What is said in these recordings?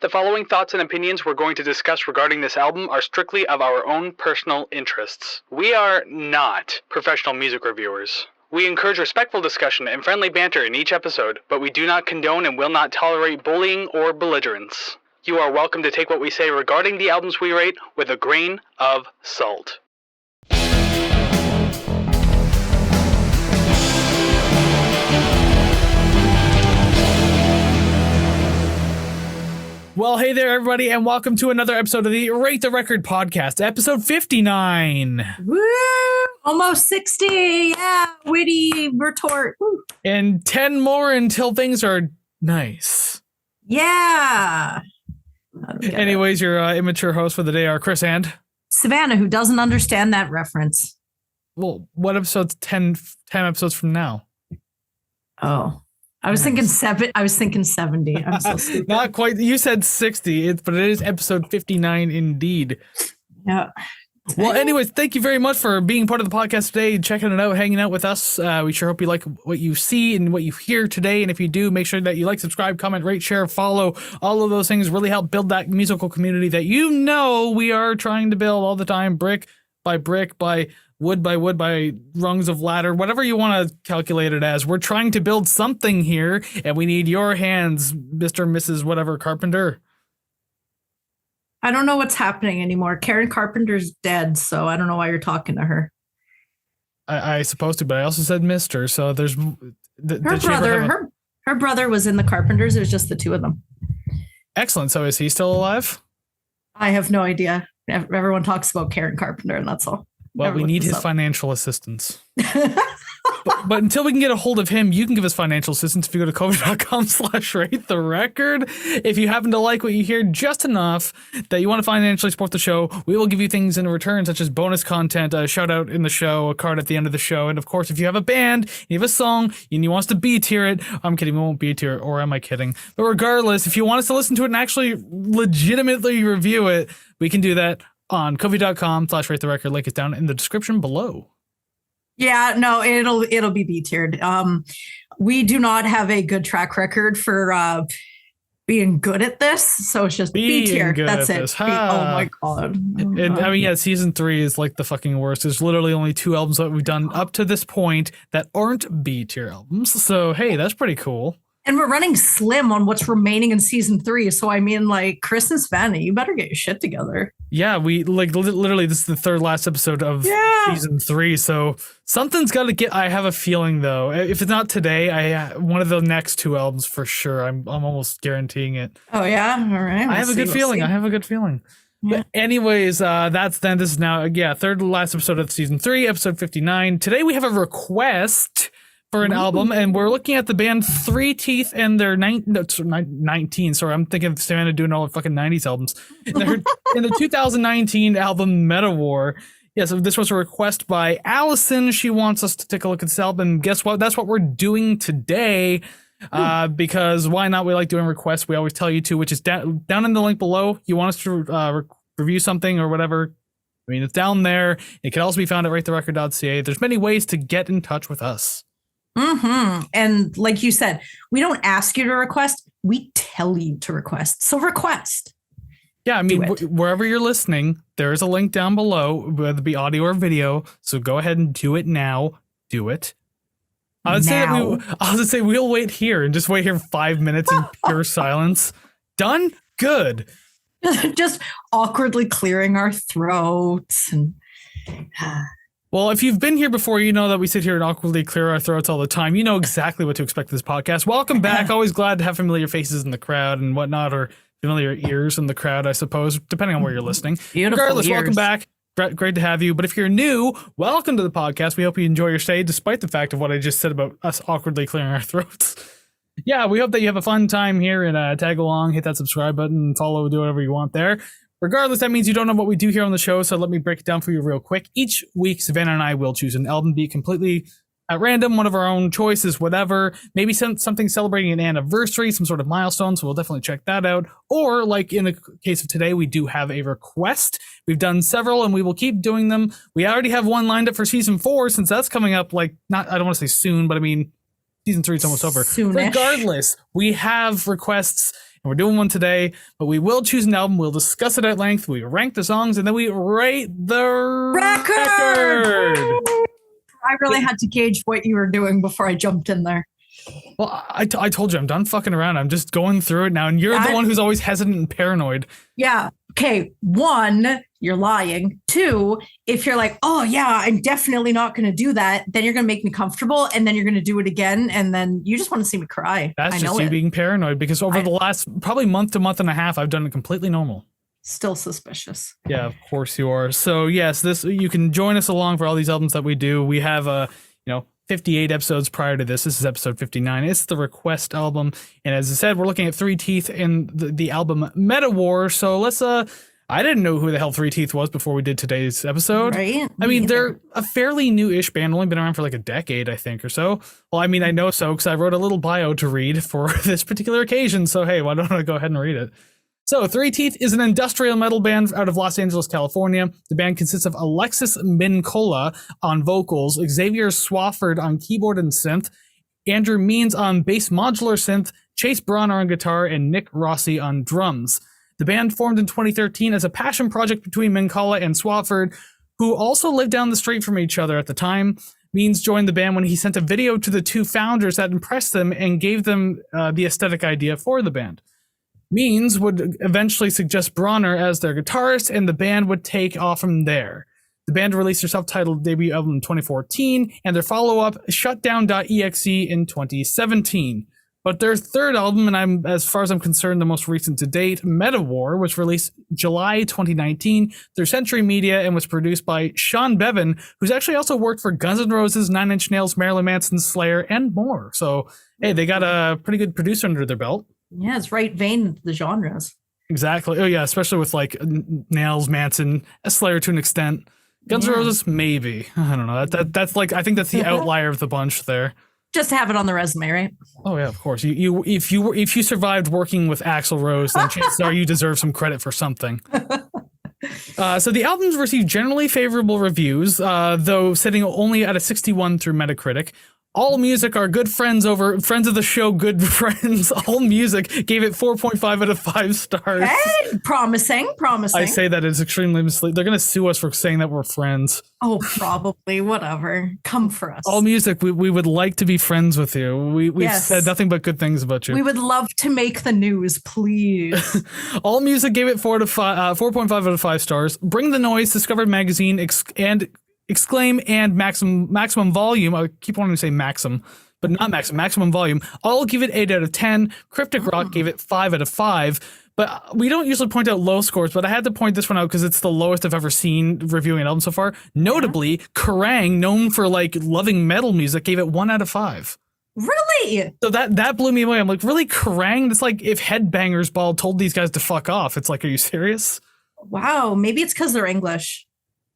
The following thoughts and opinions we're going to discuss regarding this album are strictly of our own personal interests. We are not professional music reviewers. We encourage respectful discussion and friendly banter in each episode, but we do not condone and will not tolerate bullying or belligerence. You are welcome to take what we say regarding the albums we rate with a grain of salt. Well, hey there, everybody, and welcome to another episode of the Rate the Record podcast, episode 59. Woo! Almost 60. Yeah, witty retort. Woo. And 10 more until things are nice. Yeah. Anyways, your immature hosts for the day are Kris and Savannah, who doesn't understand that reference. Well, what episode's 10 episodes from now? Oh. I was thinking 70. I'm so stupid. Not quite. You said 60, but it is episode 59 indeed. Yeah. Well, anyways, thank you very much for being part of the podcast today, checking it out, hanging out with us. We sure hope you like what you see and what you hear today. And if you do, make sure that you like, subscribe, comment, rate, share, follow. All of those things really help build that musical community that we are trying to build all the time, brick by wood by rungs of ladder, whatever you want to calculate it as. We're trying to build something here, and we need your hands, Mr. and Mrs. whatever Carpenter. I don't know what's happening anymore. Karen Carpenter's dead, so I don't know why you're talking to her. I supposed to, but I also said Mr. So there's her brother was in the Carpenters. It was just the two of them. Excellent. So is he still alive? I have no idea. Everyone talks about Karen Carpenter, and that's all. Well, we need his financial assistance. but until we can get a hold of him, you can give us financial assistance if you go to covid.com/rate the record. If you happen to like what you hear just enough that you want to financially support the show, we will give you things in return, such as bonus content, a shout out in the show, a card at the end of the show. And of course, if you have a band, you have a song, and you want us to B-tier it, I'm kidding, we won't B-tier it, or am I kidding? But regardless, if you want us to listen to it and actually legitimately review it, we can do that on Kofi.com/rate the record. Link is down in the description below. Yeah, no, it'll be B-tiered. We do not have a good track record for being good at this, so it's just B-tier. That's it. Oh my god. I mean, yeah, season 3 is like the fucking worst. There's literally only 2 albums that we've done up to this point that aren't B-tier albums. So hey, that's pretty cool. And we're running slim on what's remaining in season 3. So I mean, like, Kris and Savannah, you better get your shit together. Yeah, we like literally this is the third last episode of season 3. So something's got to get. I have a feeling though, if it's not today, one of the next 2 albums for sure. I'm almost guaranteeing it. Oh yeah, all right. I have a good feeling. Yeah. But anyways, this is now third to last episode of season 3, episode 59. Today we have a request for an album, and we're looking at the band 3Teeth and their 19. Sorry, I'm thinking of Savannah doing all the fucking 90s albums. In the 2019 album Metawar. Yeah, so this was a request by Allison. She wants us to take a look at this album. Guess what? That's what we're doing today. Because why not? We like doing requests. We always tell you to, which is down in the link below. You want us to review something or whatever. I mean, it's down there. It can also be found at ratetherecord.ca. There's many ways to get in touch with us. Mm-hmm. And like you said, we don't ask you to request, we tell you to request. So request. Yeah, I mean, wherever you're listening, there is a link down below, whether it be audio or video. So go ahead and do it now. Do it. I would say we'll wait here and just wait here 5 minutes in pure silence. Done? Good. Just awkwardly clearing our throats and well, if you've been here before, you know that we sit here and awkwardly clear our throats all the time. You know exactly what to expect in this podcast. Welcome back. Always glad to have familiar faces in the crowd and whatnot, or familiar ears in the crowd, I suppose, depending on where you're listening. Beautiful. Regardless, ears. Welcome back. Great to have you. But if you're new, welcome to the podcast. We hope you enjoy your stay, despite the fact of what I just said about us awkwardly clearing our throats. Yeah, we hope that you have a fun time here and tag along, hit that subscribe button, follow, do whatever you want there. Regardless, that means you don't know what we do here on the show, so let me break it down for you real quick. Each week, Savannah and I will choose an album, be completely at random, one of our own choices, whatever. Maybe something celebrating an anniversary, some sort of milestone, so we'll definitely check that out. Or, like in the case of today, we do have a request. We've done several, and we will keep doing them. We already have one lined up for season 4, since that's coming up, I don't want to say soon, but I mean, season 3 is almost over. Soonish. Regardless, we have requests and we're doing one today, but we will choose an album, we'll discuss it at length, we rank the songs, and then we rate the record. I really had to gauge what you were doing before I jumped in there. Well, I told you, I'm done fucking around. I'm just going through it now, and you're the one who's always hesitant and paranoid. Yeah. Okay. 1, you're lying. 2, if you're like, oh yeah, I'm definitely not going to do that, then you're going to make me comfortable, and then you're going to do it again, and then you just want to see me cry. That's just you being paranoid, because over the last probably month to month and a half, I've done it completely normal. Still suspicious. Yeah, of course you are. So yes, you can join us along for all these albums that we do. We have 58 episodes prior to this. This is episode 59. It's the Request album. And as I said, we're looking at 3Teeth and the album Metawar. So let's, I didn't know who the hell 3Teeth was before we did today's episode. Right? I mean, they're a fairly new-ish band, only been around for like a decade, I think, or so. Well, I mean, I know so because I wrote a little bio to read for this particular occasion. So hey, why don't I go ahead and read it? So, 3Teeth is an industrial metal band out of Los Angeles, California. The band consists of Alexis Mincola on vocals, Xavier Swafford on keyboard and synth, Andrew Means on bass modular synth, Chase Bronner on guitar, and Nick Rossi on drums. The band formed in 2013 as a passion project between Mincola and Swafford, who also lived down the street from each other at the time. Means joined the band when he sent a video to the two founders that impressed them and gave them the aesthetic idea for the band. Means would eventually suggest Bronner as their guitarist, and the band would take off from there. The band released their self-titled debut album in 2014, and their follow-up, Shutdown.exe, in 2017. But their third album, and as far as I'm concerned, the most recent to date, Metawar, was released July 2019 through Century Media and was produced by Sean Bevan, who's actually also worked for Guns N' Roses, Nine Inch Nails, Marilyn Manson, Slayer, and more. So, hey, they got a pretty good producer under their belt. Yeah, it's right vein the genres. Exactly. Oh yeah, especially with like Nails, Manson, Slayer to an extent. Guns N' Roses, maybe. I don't know. That's like, I think that's the outlier of the bunch there. Just have it on the resume, right? Oh yeah, of course. If you survived working with Axl Rose, then chances are you deserve some credit for something. So the albums received generally favorable reviews, though sitting only at a 61 through Metacritic. All Music, our good friends over friends of the show, good friends. All Music gave it 4.5 out of 5 stars. Hey, promising. I say that it's extremely misleading. They're going to sue us for saying that we're friends. Oh, probably. Whatever. Come for us. All Music, we would like to be friends with you. We've said nothing but good things about you. We would love to make the news, please. All Music gave it 4.5 out of 5 stars. Bring the Noise, Discovered Magazine, and Exclaim and Maximum Volume. I keep wanting to say Maxim, but not Maximum Volume. All give it 8 out of 10. Cryptic Rock gave it 5 out of 5. But we don't usually point out low scores, but I had to point this one out because it's the lowest I've ever seen reviewing an album so far. Notably, Kerrang, known for like loving metal music, gave it 1 out of 5. Really? So that blew me away. I'm like, really, Kerrang? It's like if Headbangers Ball told these guys to fuck off. It's like, are you serious? Wow. Maybe it's because they're English.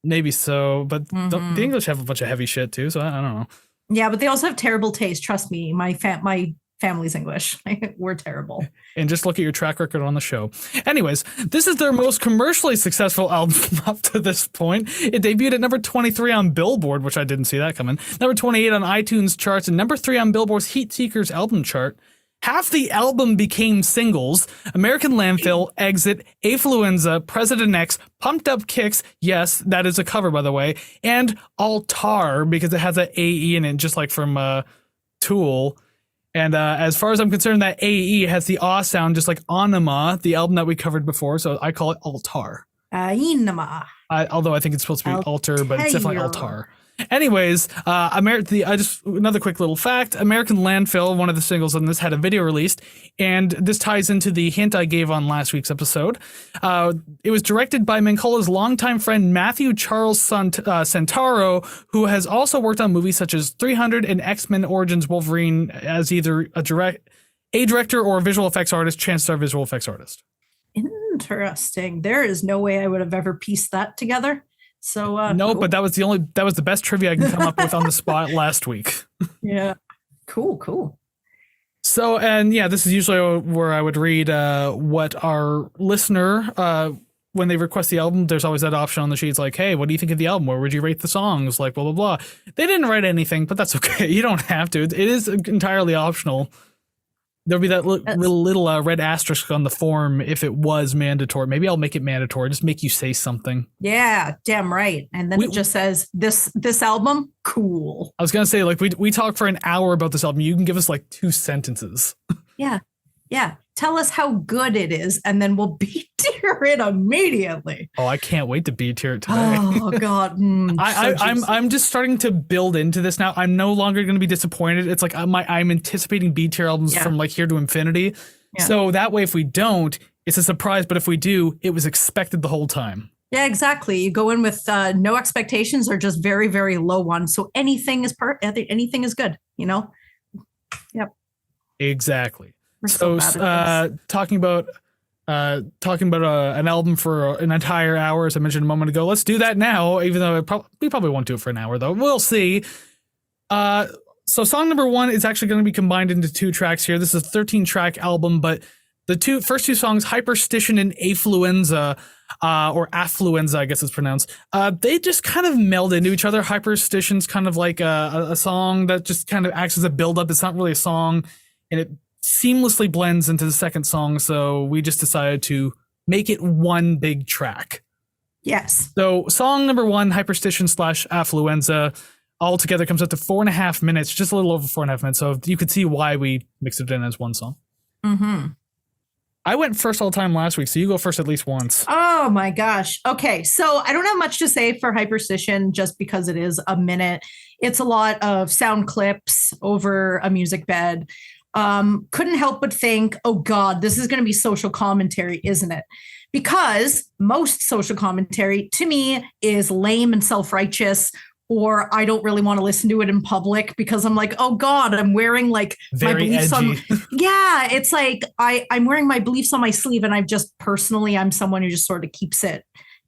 Maybe so, but the English have a bunch of heavy shit too, so I don't know. Yeah, but they also have terrible taste. Trust me, my family's English. We're terrible. And just look at your track record on the show. Anyways, this is their most commercially successful album up to this point. It debuted at number 23 on Billboard, which I didn't see that coming. Number 28 on iTunes charts, and number 3 on Billboard's Heat Seekers album chart. Half the album became singles: American Landfill, Exit, Affluenza, President X, Pumped Up Kicks, yes, that is a cover by the way, and Altar, because it has an AE in it, just like from Tool. And as far as I'm concerned, that AE has the aw sound, just like Anima, the album that we covered before, so I call it Altar. Anima. Although I think it's supposed to be Altar, but it's definitely Altar. Anyways, another quick little fact: American Landfill, one of the singles on this, had a video released, and this ties into the hint I gave on last week's episode. It was directed by Mincola's longtime friend Matthew Charles Santoro, who has also worked on movies such as 300 and X-Men Origins Wolverine as either a director or a visual effects artist. Chances are visual effects artist. Interesting. There is no way I would have ever pieced that together. So no, cool. But that was the best trivia I can come up with on the spot last week. Yeah. Cool. So, and yeah, this is usually where I would read what our listener, when they request the album, there's always that option on the sheet. It's like, hey, what do you think of the album? Where would you rate the songs? Like, blah, blah, blah. They didn't write anything, but that's okay. You don't have to. It is entirely optional. There'll be that little red asterisk on the form if it was mandatory. Maybe I'll make it mandatory. Just make you say something. Yeah, damn right. And then it just says this album, cool. I was gonna say, like, we talked for an hour about this album. You can give us like 2 sentences. Yeah. Tell us how good it is, and then we'll B-tier it immediately. Oh, I can't wait to B-tier it today. Oh God, I'm just starting to build into this now. I'm no longer going to be disappointed. It's like I'm anticipating B-tier albums from like here to infinity. Yeah. So that way, if we don't, it's a surprise. But if we do, it was expected the whole time. Yeah, exactly. You go in with no expectations or just very, very low ones. So anything is anything is good. You know. Yep. Exactly. So talking about an album for an entire hour, as I mentioned a moment ago, let's do that now, even though we probably won't do it for an hour, though. We'll see. So song number 1 is actually going to be combined into 2 tracks here. This is a 13-track album, but the first 2 songs, Hyperstition and Affluenza, or Affluenza, I guess it's pronounced, they just kind of meld into each other. Hyperstition's kind of like a song that just kind of acts as a build-up. It's not really a song, and it seamlessly blends into the second song, so we just decided to make it one big track. Yes. So song number 1, Hyperstition / Affluenza, all together comes up to 4.5 minutes, just a little over 4.5 minutes, so you could see why we mixed it in as one song. Mm-hmm. I went first all the time last week, so you go first at least once. Oh my gosh. Okay, so I don't have much to say for Hyperstition just because it is a minute. It's a lot of sound clips over a music bed. Couldn't help but think, oh God, this is going to be social commentary, isn't it? Because most social commentary to me is lame and self-righteous, or I don't really want to listen to it in public because I'm like, oh God, I'm wearing like very my beliefs edgy. Yeah, it's like I'm wearing my beliefs on my sleeve, and I'm someone who just sort of keeps it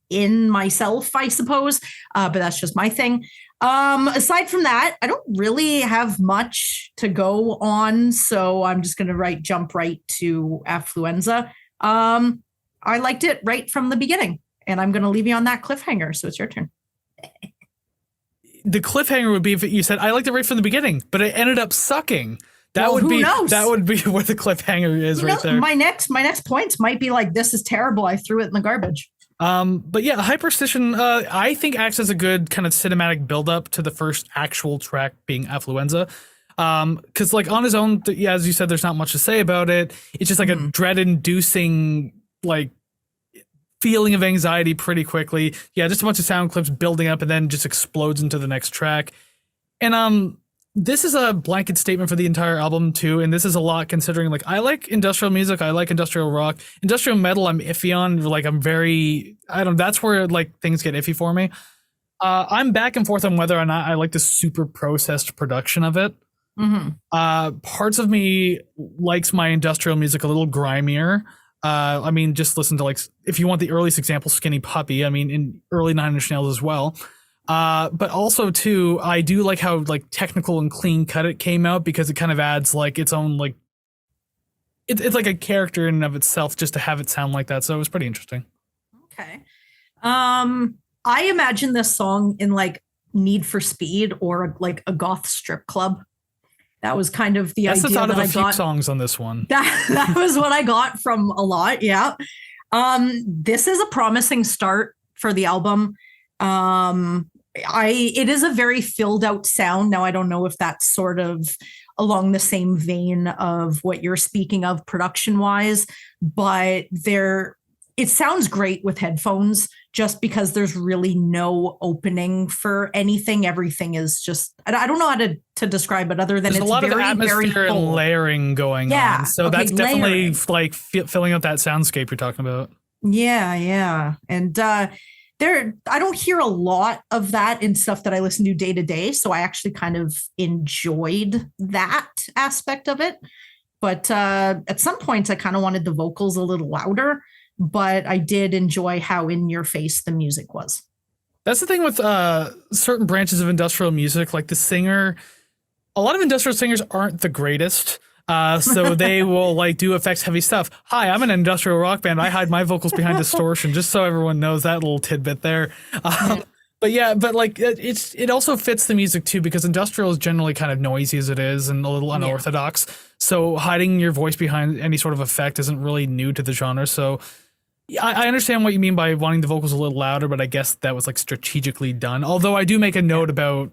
in myself, I suppose. But that's just my thing. Aside from that, I don't really have much to go on, so I'm just going to jump right to Affluenza. I liked it right from the beginning, and I'm going to leave you on that cliffhanger, so it's your turn. The cliffhanger would be if you said, I liked it right from the beginning, but it ended up sucking. That would be where the cliffhanger is right there. My next points might be like, this is terrible, I threw it in the garbage. But yeah, Hyperstition, I think acts as a good kind of cinematic buildup to the first actual track being Affluenza. Because like on his own, as you said, there's not much to say about it. It's just like a dread-inducing like feeling of anxiety pretty quickly. Yeah, just a bunch of sound clips building up and then just explodes into the next track. And this is a blanket statement for the entire album too, and this is a lot considering like I like industrial music, I like industrial rock. Industrial metal I'm iffy on, like that's where like things get iffy for me. I'm back and forth on whether or not I like the super processed production of it. Mm-hmm. Parts of me likes my industrial music a little grimier. I mean, just listen to like, if you want the earliest example, Skinny Puppy, I mean, in early Nine Inch Nails as well. But also too, I do like how like technical and clean cut it came out, because it kind of adds like its own like it's like a character in and of itself just to have it sound like that. So it was pretty interesting. Okay. I imagine this song in like Need for Speed or like a goth strip club. That was kind of the idea. That's the thought of a few songs on this one. That was what I got from a lot. Yeah. This is a promising start for the album. It is a very filled out sound. Now, I don't know if that's sort of along the same vein of what you're speaking of production wise, but it sounds great with headphones just because there's really no opening for anything. Everything is just, I don't know how to describe it other than there's it's a lot very, of atmosphere very and layering going on. So that's definitely like filling out that soundscape you're talking about. Yeah. And, I don't hear a lot of that in stuff that I listen to day to day. So I actually kind of enjoyed that aspect of it. But at some points, I kind of wanted the vocals a little louder. But I did enjoy how in your face the music was. That's the thing with certain branches of industrial music, like the singer. A lot of industrial singers aren't the greatest. So they will like do effects heavy stuff. Hi, I'm an industrial rock band. I hide my vocals behind distortion, just so everyone knows that little tidbit there. But yeah, but like it also fits the music too, because industrial is generally kind of noisy as it is and a little unorthodox. So hiding your voice behind any sort of effect isn't really new to the genre. So I understand what you mean by wanting the vocals a little louder, but I guess that was like strategically done. Although I do make a note about,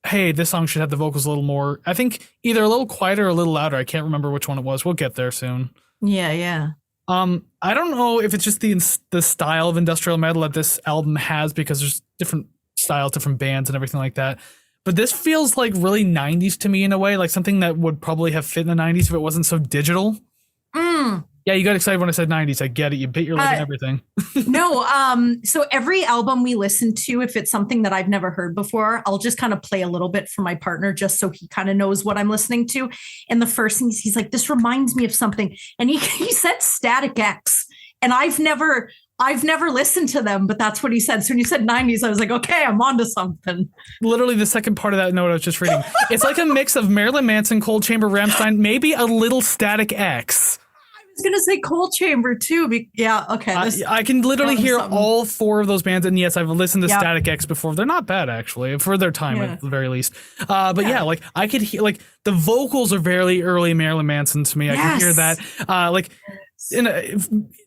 hey, this song should have the vocals a little more, I think either a little quieter or a little louder. I can't remember which one it was. We'll get there soon. Yeah. I don't know if it's just the style of industrial metal that this album has, because there's different styles, different bands and everything like that. But this feels like really 90s to me in a way, like something that would probably have fit in the 90s if it wasn't so digital. Yeah, you got excited when I said 90s. I get it. You bit your lip and everything. No, so every album we listen to, if it's something that I've never heard before, I'll just kind of play a little bit for my partner just so he kind of knows what I'm listening to. And the first thing he's like, this reminds me of something. And he said Static X. And I've never listened to them, but that's what he said. So when you said 90s, I was like, okay, I'm onto something. Literally the second part of that note I was just reading. It's like a mix of Marilyn Manson, Cold Chamber, Rammstein, maybe a little Static X. Gonna say Cold Chamber too. Yeah, okay. I can literally hear all four of those bands, and yes, I've listened to Static X before. They're not bad actually for their time at the very least. But like I could hear like the vocals are very early Marilyn Manson to me. I can hear that.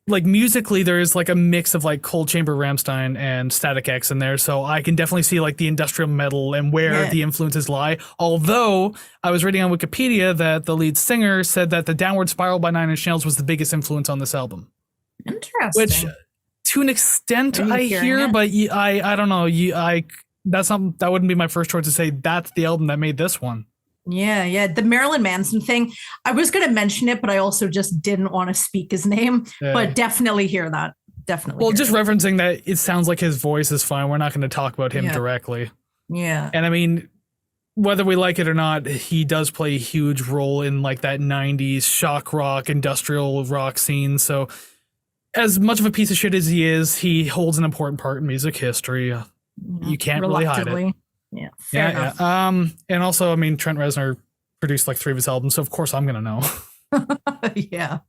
Like musically, there is like a mix of like Cold Chamber, Rammstein, and Static X in there, so I can definitely see like the industrial metal and where the influences lie. Although I was reading on Wikipedia that the lead singer said that the Downward Spiral by Nine Inch Nails was the biggest influence on this album. Interesting. Which, to an extent, I hear, but I don't know. That wouldn't be my first choice to say that's the album that made this one. Yeah. The Marilyn Manson thing, I was going to mention it, but I also just didn't want to speak his name. But definitely hear that. Definitely. Well, just referencing that it sounds like his voice is fine. We're not going to talk about him directly. Yeah. And I mean, whether we like it or not, he does play a huge role in like that 90s shock rock, industrial rock scene. So as much of a piece of shit as he is, he holds an important part in music history. You can't really hide it. Yeah. Fair enough. And also, I mean, Trent Reznor produced like 3 of his albums, so of course I'm gonna know. Yeah.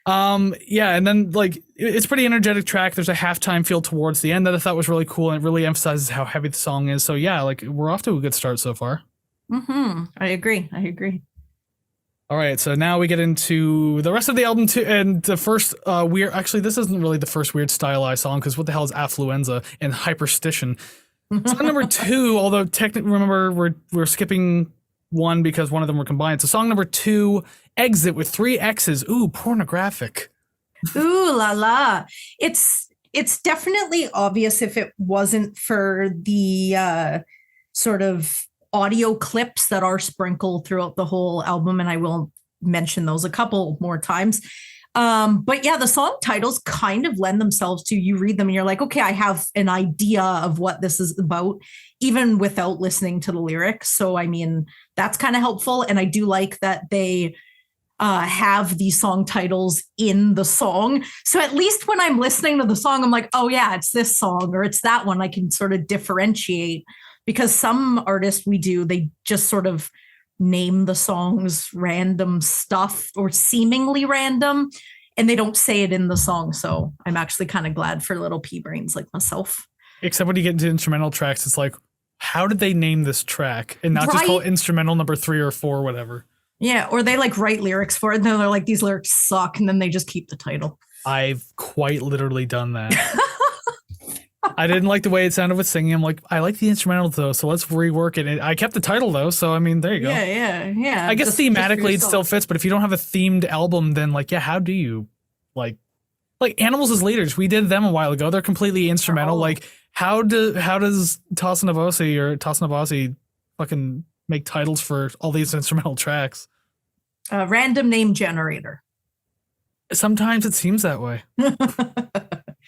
And then like it's a pretty energetic track. There's a halftime feel towards the end that I thought was really cool, and it really emphasizes how heavy the song is. So yeah, like we're off to a good start so far. I agree. All right, so now we get into the rest of the album too, and the first weird. Actually, this isn't really the first weird stylized song, because what the hell is affluenza and hyperstition? Song number 2, although technically, remember, we're skipping one because one of them were combined. So song number 2, Exit, with 3 X's. Ooh, pornographic. Ooh la la. It's definitely obvious if it wasn't for the sort of audio clips that are sprinkled throughout the whole album, and I will mention those a couple more times. But yeah, the song titles kind of lend themselves to, you read them and you're like, okay, I have an idea of what this is about, even without listening to the lyrics. So, I mean, that's kind of helpful. And I do like that they have these song titles in the song. So at least when I'm listening to the song, I'm like, oh yeah, it's this song or it's that one. I can sort of differentiate, because some artists they just sort of name the songs random stuff or seemingly random, and they don't say it in the song. So I'm actually kind of glad for little pea brains like myself. Except when you get into instrumental tracks, it's like, how did they name this track and not just call it instrumental number 3 or 4 or whatever? Yeah, or they like write lyrics for it and they're like, these lyrics suck, and then they just keep the title. I've quite literally done that. I didn't like the way it sounded with singing. I'm like, I like the instrumental though, so let's rework it. And I kept the title though, so I mean, there you go. Yeah. I guess thematically it still fits, but if you don't have a themed album, then like, yeah, how do you like Animals as Leaders? We did them a while ago. They're completely instrumental. Like, how does Toss Navasi fucking make titles for all these instrumental tracks? Random name generator. Sometimes it seems that way.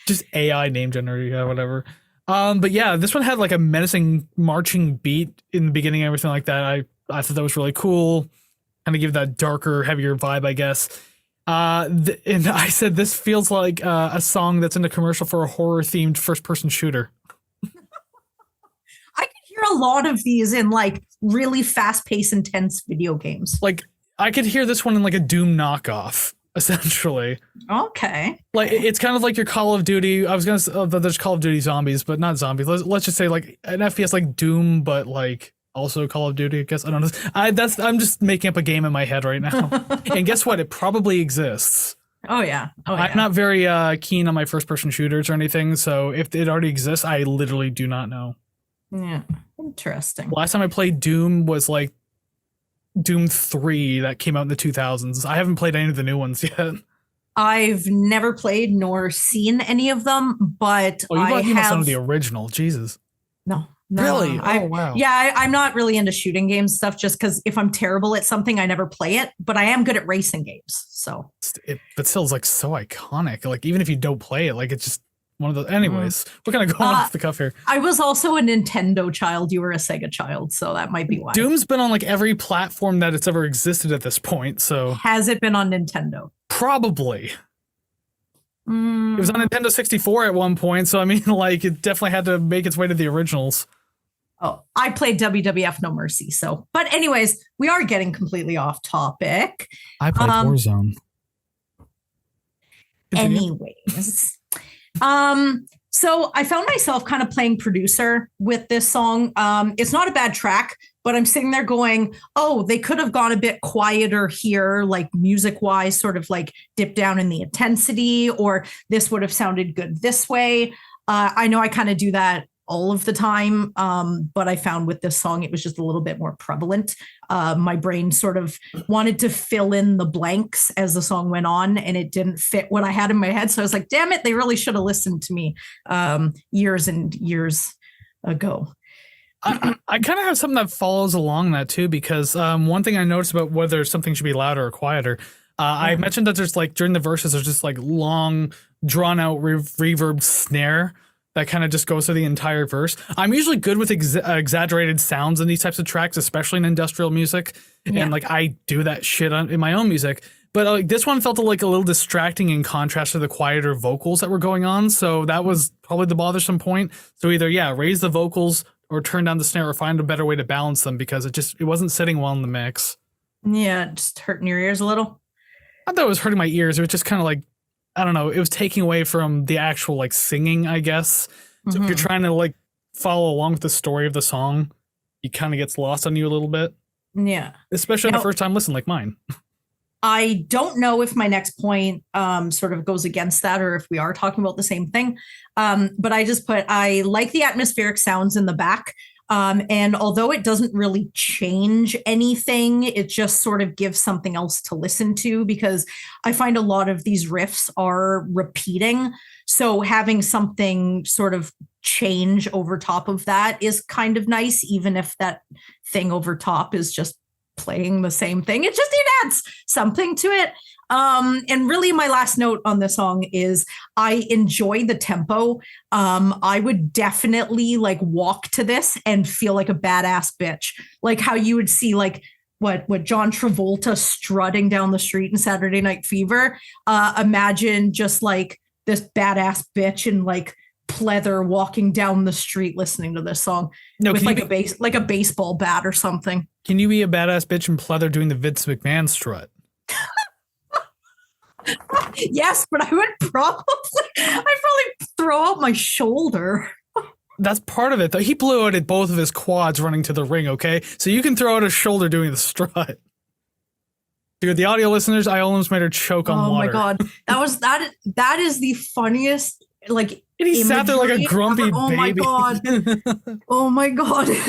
Just AI name generator, whatever. But yeah, this one had like a menacing marching beat in the beginning and everything like that. I thought that was really cool. Kind of give that darker, heavier vibe, I guess. And I said this feels like a song that's in a commercial for a horror-themed first-person shooter. I could hear a lot of these in like really fast-paced, intense video games. Like, I could hear this one in like a Doom knockoff. essentially. Okay. Like it's kind of like your Call of Duty. I was gonna say there's Call of Duty zombies, but not zombies. Let's just say like an FPS like Doom, but like also Call of Duty. I guess I don't know. I'm just making up a game in my head right now. And guess what? It probably exists. Oh yeah. I'm not very keen on my first person shooters or anything, so if it already exists, I literally do not know. Yeah. Interesting. Last time I played Doom was like Doom 3 that came out in the 2000s. I haven't played any of the new ones yet. I've never played nor seen any of them, but you must know the original. Jesus. No. Really? Wow. Yeah, I'm not really into shooting game stuff just because if I'm terrible at something, I never play it, but I am good at racing games. So but still is like so iconic. Like even if you don't play it, like it's just one of those. Anyways, we're kind of going off the cuff here. I was also a Nintendo child. You were a Sega child, so that might be why. Doom's been on like every platform that it's ever existed at this point. So has it been on Nintendo? Probably. It was on Nintendo 64 at one point, so I mean, like it definitely had to make its way to the originals. Oh, I played WWF No Mercy. So, but anyways, we are getting completely off topic. I played Warzone. Anyways, so I found myself kind of playing producer with this song. It's not a bad track, but I'm sitting there going, oh, they could have gone a bit quieter here, like music wise, sort of like dip down in the intensity, or this would have sounded good this way. I know I kind of do that all of the time. But I found with this song, it was just a little bit more prevalent. My brain sort of wanted to fill in the blanks as the song went on, and it didn't fit what I had in my head. So I was like, damn it, they really should have listened to me years and years ago. I kind of have something that follows along that too, because one thing I noticed about whether something should be louder or quieter, I mentioned that there's like during the verses, there's just like long drawn out reverb snare that kind of just goes through the entire verse. I'm usually good with exaggerated sounds in these types of tracks, especially in industrial music. Yeah. And like I do that shit in my own music. But like this one felt like a little distracting in contrast to the quieter vocals that were going on. So that was probably the bothersome point. So either, raise the vocals or turn down the snare or find a better way to balance them, because it wasn't sitting well in the mix. Yeah, just hurting your ears a little. I thought it was hurting my ears. It was just kind of like, I don't know. It was taking away from the actual like singing, I guess. So if you're trying to like follow along with the story of the song, it kind of gets lost on you a little bit. Yeah. Especially on the first time listen like mine. I don't know if my next point sort of goes against that, or if we are talking about the same thing. But I just put, I like the atmospheric sounds in the back. And although it doesn't really change anything, it just sort of gives something else to listen to, because I find a lot of these riffs are repeating. So having something sort of change over top of that is kind of nice, even if that thing over top is just playing the same thing. It adds something to it. And really my last note on this song is I enjoy the tempo. I would definitely like walk to this and feel like a badass bitch, like how you would see like what John Travolta strutting down the street in Saturday Night Fever. Imagine just like this badass bitch in like pleather walking down the street listening to this song with like a baseball bat or something. Can you be a badass bitch in pleather doing the Vince McMahon strut? Yes, but I'd probably throw out my shoulder. That's part of it, though. He blew out at both of his quads running to the ring, okay? So you can throw out a shoulder doing the strut. Dude, the audio listeners, I almost made her choke on water. Oh my god. That is the funniest, like, and he sat there like a grumpy baby. Oh my god. Oh my god. It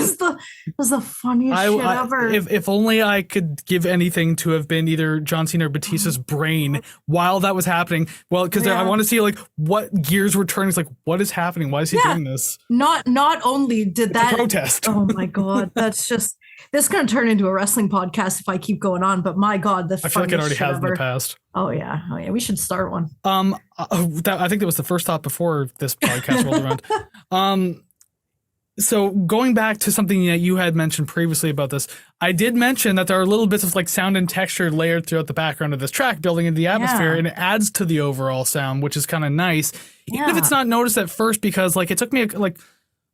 was the funniest shit ever. If only I could give anything to have been either John Cena or Batista's brain while that was happening. Well, because I want to see like what gears were turning. It's like, what is happening? Why is he doing this? Not only did that protest. Oh my god. That's just, this is going to turn into a wrestling podcast if I keep going on, but my god, I feel like it already has in the past. Oh yeah, we should start one. I think that was the first thought before this podcast rolled around. So going back to something that you had mentioned previously about this, I did mention that there are little bits of like sound and texture layered throughout the background of this track, building into the atmosphere, and it adds to the overall sound, which is kind of nice, even if it's not noticed at first, because like it took me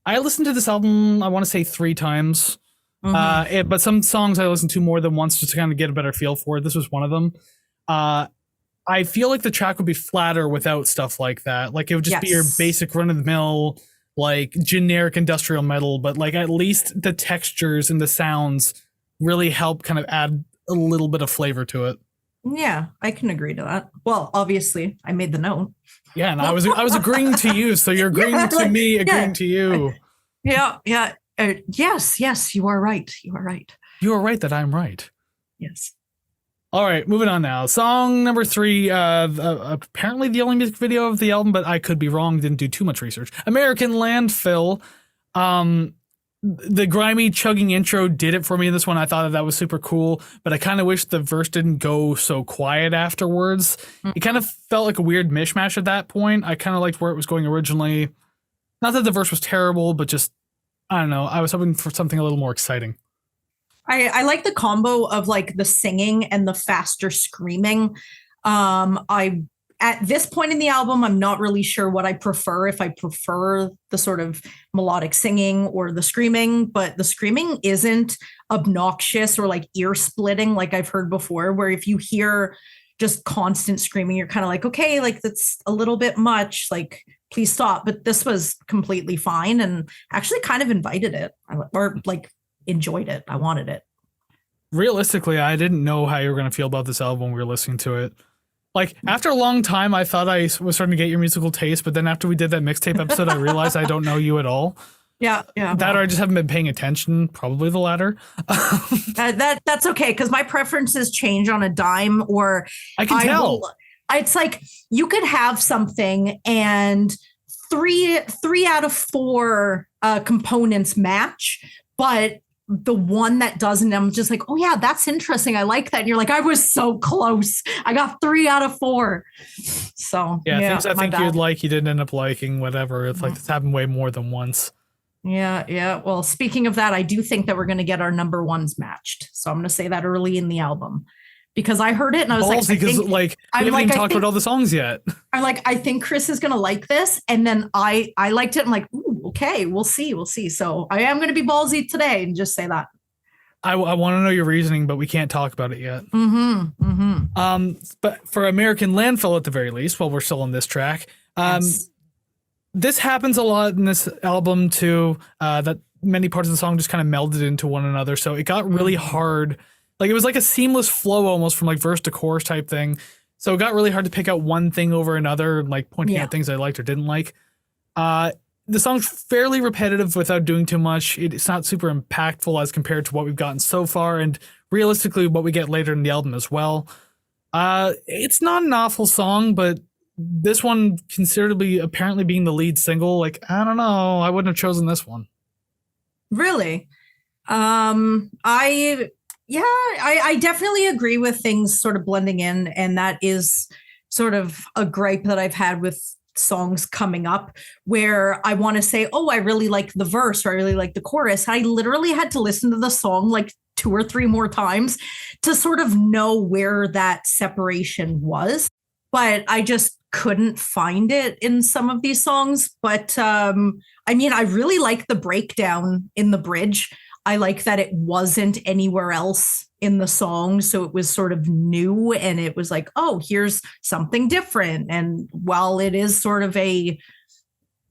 I listened to this album, I want to say 3 times. But some songs I listened to more than once just to kind of get a better feel for it. This was one of them. I feel like the track would be flatter without stuff like that. Like it would just be your basic run of the mill, like generic industrial metal, but like at least the textures and the sounds really help kind of add a little bit of flavor to it. Yeah, I can agree to that. Well, obviously, I made the note. Yeah, and I was agreeing to you, so you're agreeing to me, agreeing to you. Yeah. Yes, you are right. You are right. You are right that I'm right. Yes. All right, moving on now. Song number 3, apparently the only music video of the album, but I could be wrong, didn't do too much research. American Landfill. The grimy chugging intro did it for me in this one. I thought that was super cool, but I kind of wish the verse didn't go so quiet afterwards. It kind of felt like a weird mishmash at that point. I kind of liked where it was going originally. Not that the verse was terrible, but just, I don't know. I was hoping for something a little more exciting. I like the combo of like the singing and the faster screaming. At this point in the album, I'm not really sure what I prefer, if I prefer the sort of melodic singing or the screaming, but the screaming isn't obnoxious or like ear splitting like I've heard before, where if you hear just constant screaming, you're kind of like, okay, like that's a little bit much, like please stop. But this was completely fine and actually kind of invited it or like enjoyed it. I wanted it. Realistically, I didn't know how you were going to feel about this album when we were listening to it. Like, after a long time, I thought I was starting to get your musical taste, but then after we did that mixtape episode, I realized I don't know you at all. Yeah. That or I just haven't been paying attention, probably the latter. That's okay, because my preferences change on a dime, or I can tell. It's like you could have something and three out of 4 components match, but the one that doesn't, I'm just like, oh yeah, that's interesting. I like that. And you're like, I was so close. I got 3 out of 4. So yeah, things I think you'd like, you didn't end up liking, whatever. It's like it's happened way more than once. Yeah. Well, speaking of that, I do think that we're going to get our number ones matched. So I'm going to say that early in the album, because I heard it and I was like, because we haven't even talked about all the songs yet. I'm like, I think Kris is going to like this. And then I liked it. I'm like, ooh, okay, we'll see. So I am going to be ballsy today and just say that. I want to know your reasoning, but we can't talk about it yet. But for American Landfill, at the very least, while we're still on this track, Yes. This happens a lot in this album too, that many parts of the song just kind of melded into one another. So it got really hard. Like it was like a seamless flow almost from like verse to chorus type thing. So it got really hard to pick out one thing over another, like pointing out things I liked or didn't like. The song's fairly repetitive without doing too much. It's not super impactful as compared to what we've gotten so far, and realistically what we get later in the album as well. It's not an awful song, but this one considerably apparently being the lead single, like, I don't know, I wouldn't have chosen this one. Really? I definitely agree with things sort of blending in, and that is sort of a gripe that I've had with songs coming up, where I want to say, oh, I really like the verse or I really like the chorus. I literally had to listen to the song like 2 or 3 more times to sort of know where that separation was. But I just couldn't find it in some of these songs. But I mean, I really like the breakdown in the bridge. I like that it wasn't anywhere else in the song. So it was sort of new, and it was like, oh, here's something different. And while it is sort of a,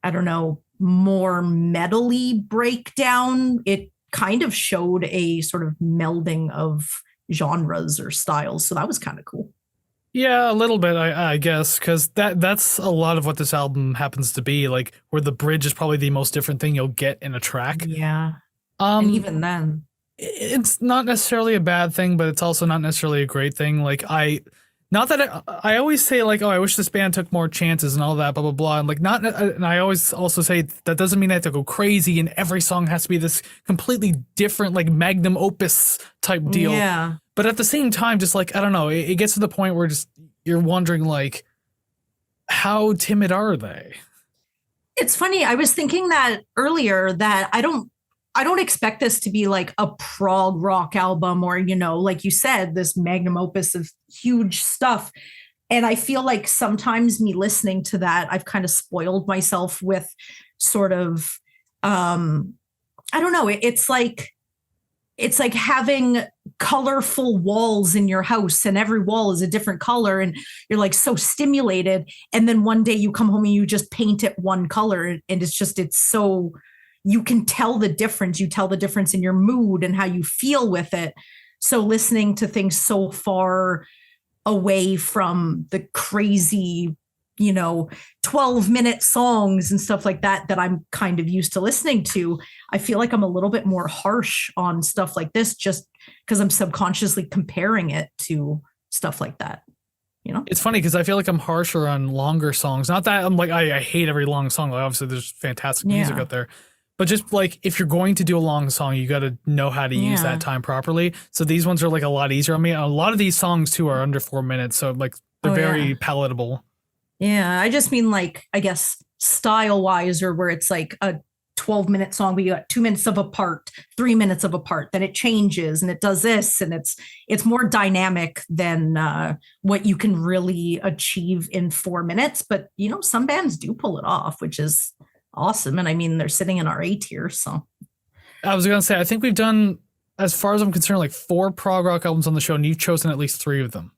I don't know, more metal-y breakdown, it kind of showed a sort of melding of genres or styles. So that was kind of cool. Yeah, a little bit, I guess, because that's a lot of what this album happens to be, like, where the bridge is probably the most different thing you'll get in a track. Yeah. And even then, it's not necessarily a bad thing, but it's also not necessarily a great thing. Like, I always say, like, oh, I wish this band took more chances and all that, blah, blah, blah. And, like, and I always also say that doesn't mean I have to go crazy and every song has to be this completely different, like, magnum opus type deal. Yeah. But at the same time, just like, I don't know, it gets to the point where just you're wondering, like, how timid are they? It's funny. I was thinking that earlier, that I don't expect this to be like a prog rock album or, you know, like you said, this magnum opus of huge stuff. And I feel like sometimes me listening to that, I've kind of spoiled myself with sort of, I don't know. It's like having colorful walls in your house, and every wall is a different color, and you're like so stimulated, and then one day you come home and you just paint it one color, and it's so, you can tell the difference. You tell the difference in your mood and how you feel with it. So listening to things so far away from the crazy, 12-minute songs and stuff like that I'm kind of used to listening to, I feel like I'm a little bit more harsh on stuff like this, just because I'm subconsciously comparing it to stuff like that. It's funny because I feel like I'm harsher on longer songs. Not that I'm like, I hate every long song. Like, obviously there's fantastic music out there, but just like, if you're going to do a long song, you got to know how to use that time properly. So these ones are like a lot easier on me. A lot of these songs too are under 4 minutes. So like they're very palatable. Yeah. I just mean, like, I guess style wise, or where it's like a 12-minute song, but you got 2 minutes of a part, 3 minutes of a part, then it changes and it does this, and it's more dynamic than what you can really achieve in 4 minutes. But some bands do pull it off, which is awesome. And I mean, they're sitting in our A tier. So I was gonna say, I think we've done, as far as I'm concerned, like 4 prog rock albums on the show, and you've chosen at least 3 of them.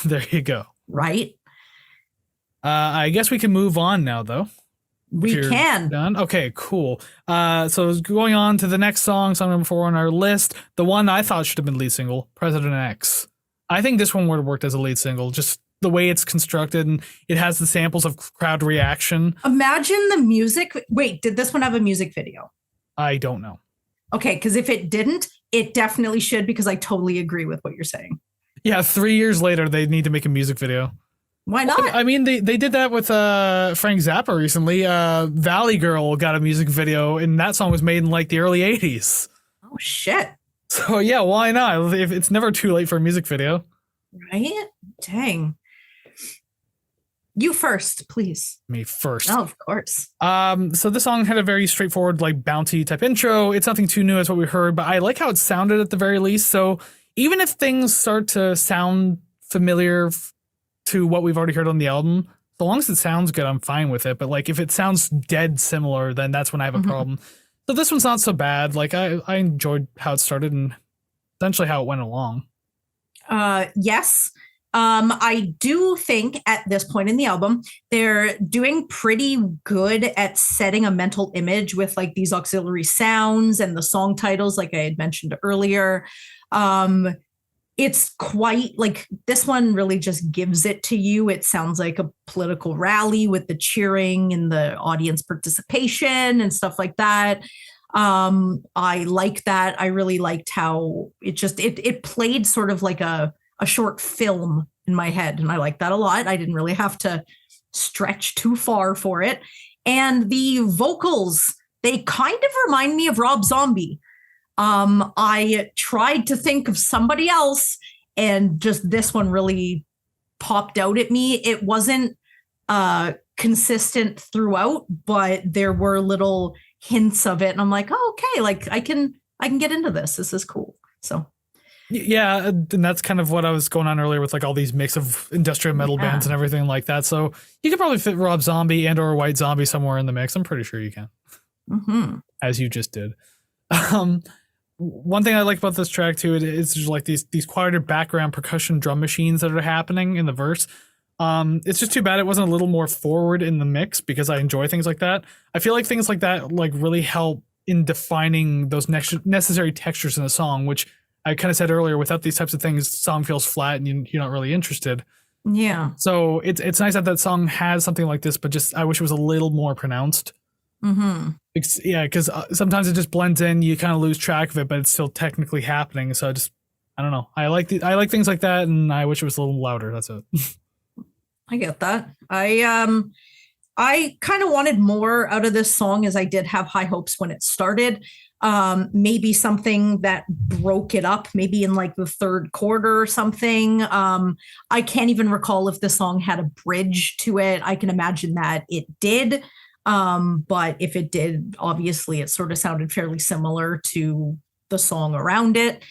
There you go. Right. I guess we can move on now, though. We can. Done. Okay, cool. So going on to the next song number 4 on our list, the one I thought should have been lead single, President X. I think this one would have worked as a lead single, just the way it's constructed, and it has the samples of crowd reaction. Imagine the music. Wait, did this one have a music video? I don't know. Okay, because if it didn't, it definitely should, because I totally agree with what you're saying. Yeah, 3 years later, they need to make a music video. Why not? I mean, they did that with Frank Zappa recently. Valley Girl got a music video, and that song was made in like the early 80s. Oh, shit. So, yeah, why not? If it's never too late for a music video. Right? Dang. You first, please. Me first. Oh, of course. So this song had a very straightforward, like, bounty type intro. It's nothing too new as what we heard, but I like how it sounded at the very least. So even if things start to sound familiar to what we've already heard on the album, so long as it sounds good, I'm fine with it. But like, if it sounds dead similar, then that's when I have a problem. So this one's not so bad. Like, I enjoyed how it started and essentially how it went along. Yes. I do think at this point in the album, they're doing pretty good at setting a mental image with like these auxiliary sounds and the song titles, like I had mentioned earlier. It's quite like, this one really just gives it to you. It sounds like a political rally with the cheering and the audience participation and stuff like that. I like that. I really liked how it played sort of like a short film in my head. And I like that a lot. I didn't really have to stretch too far for it. And the vocals, they kind of remind me of Rob Zombie. I tried to think of somebody else, and just this one really popped out at me. It wasn't consistent throughout, but there were little hints of it. And I'm like, oh, okay, like I can get into this. This is cool. So yeah, and that's kind of what I was going on earlier with like all these mix of industrial metal bands and everything like that. So you could probably fit Rob Zombie and or White Zombie somewhere in the mix. I'm pretty sure you can, as you just did. One thing I like about this track too is just like these quieter background percussion drum machines that are happening in the verse. It's just too bad it wasn't a little more forward in the mix, because I enjoy things like that. I feel like things like that like really help in defining those necessary textures in the song, which I kind of said earlier, without these types of things, the song feels flat and you're not really interested. Yeah. So it's nice that song has something like this, but just I wish it was a little more pronounced. Yeah, because sometimes it just blends in, you kind of lose track of it, but it's still technically happening. So I don't know. I like things like that, and I wish it was a little louder. That's it. I get that. I kind of wanted more out of this song, as I did have high hopes when it started. Maybe something that broke it up, maybe in like the third quarter or something. I can't even recall if the song had a bridge to it. I can imagine that it did. But if it did, obviously it sort of sounded fairly similar to the song around it.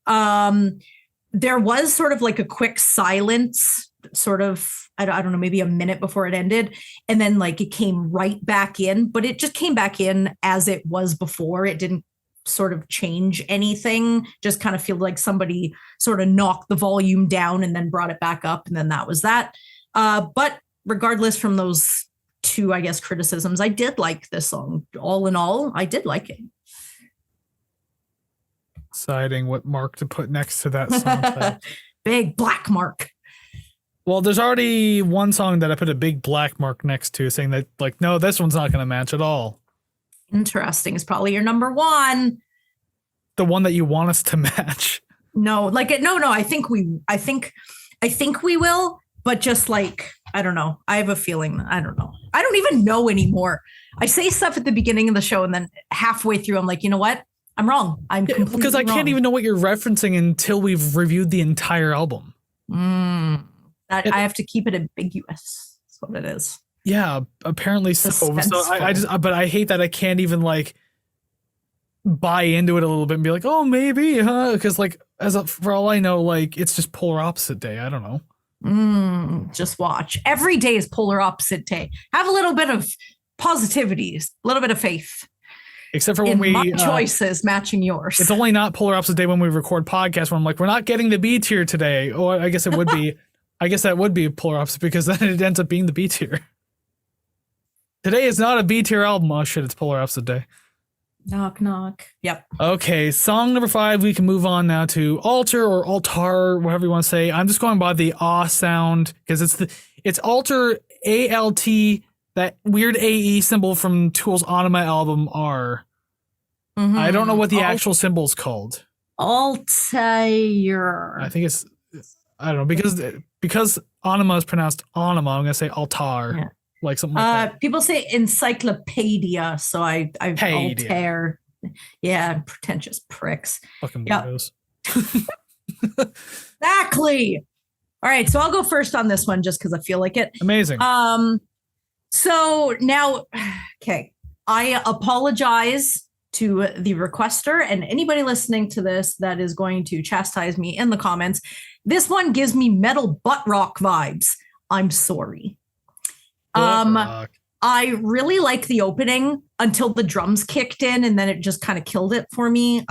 There was sort of like a quick silence, sort of, I don't know, maybe a minute before it ended. And then like it came right back in, but it just came back in as it was before. It didn't sort of change anything. Just kind of feel like somebody sort of knocked the volume down and then brought it back up, and then that was that. But regardless from those two, I guess, criticisms, I did like this song. All in all, I did like it. Deciding what mark to put next to that song. Big black mark. Well, there's already one song that I put a big black mark next to, saying that, like, no, this one's not going to match at all. Interesting. It's probably your number one. The one that you want us to match. No, like no. I think we will, but just like, I don't know. I have a feeling. I don't know. I don't even know anymore. I say stuff at the beginning of the show, and then halfway through, I'm like, you know what? I'm wrong. I'm completely because I wrong. can't even know what you're referencing until we've reviewed the entire album. I have to keep it ambiguous. That's what it is. Yeah, apparently so. But I hate that I can't even like buy into it a little bit and be like, oh, maybe, huh? Because like, for all I know, like it's just polar opposite day. I don't know. Just watch. Every day is polar opposite day. Have a little bit of positivity, a little bit of faith. Except for when my choices matching yours. It's only not polar opposite day when we record podcasts. When I'm like, we're not getting the B tier today. Or I guess it would be. I guess that would be polar opposite because then it ends up being the B tier. Today is not a B tier album. Oh shit! It's polar opposite day. Knock knock. Yep. Okay, song number 5. We can move on now to Alter or Altar, whatever you want to say. I'm just going by the ah sound because it's Alter, ALT. That weird AE symbol from Tool's Anima album R. I don't know what the actual symbol's called. Altair. I think it's, I don't know, because Anima is pronounced Anima, I'm going to say Altar. Yeah. Like something like that. People say encyclopedia, so I Altair. Yeah, pretentious pricks. Fucking weirdos. Exactly. All right, so I'll go first on this one just because I feel like it. Amazing. So now, okay, I apologize to the requester and anybody listening to this that is going to chastise me in the comments. This one gives me metal butt rock vibes. I'm sorry. I really like the opening until the drums kicked in, and then it just kind of killed it for me.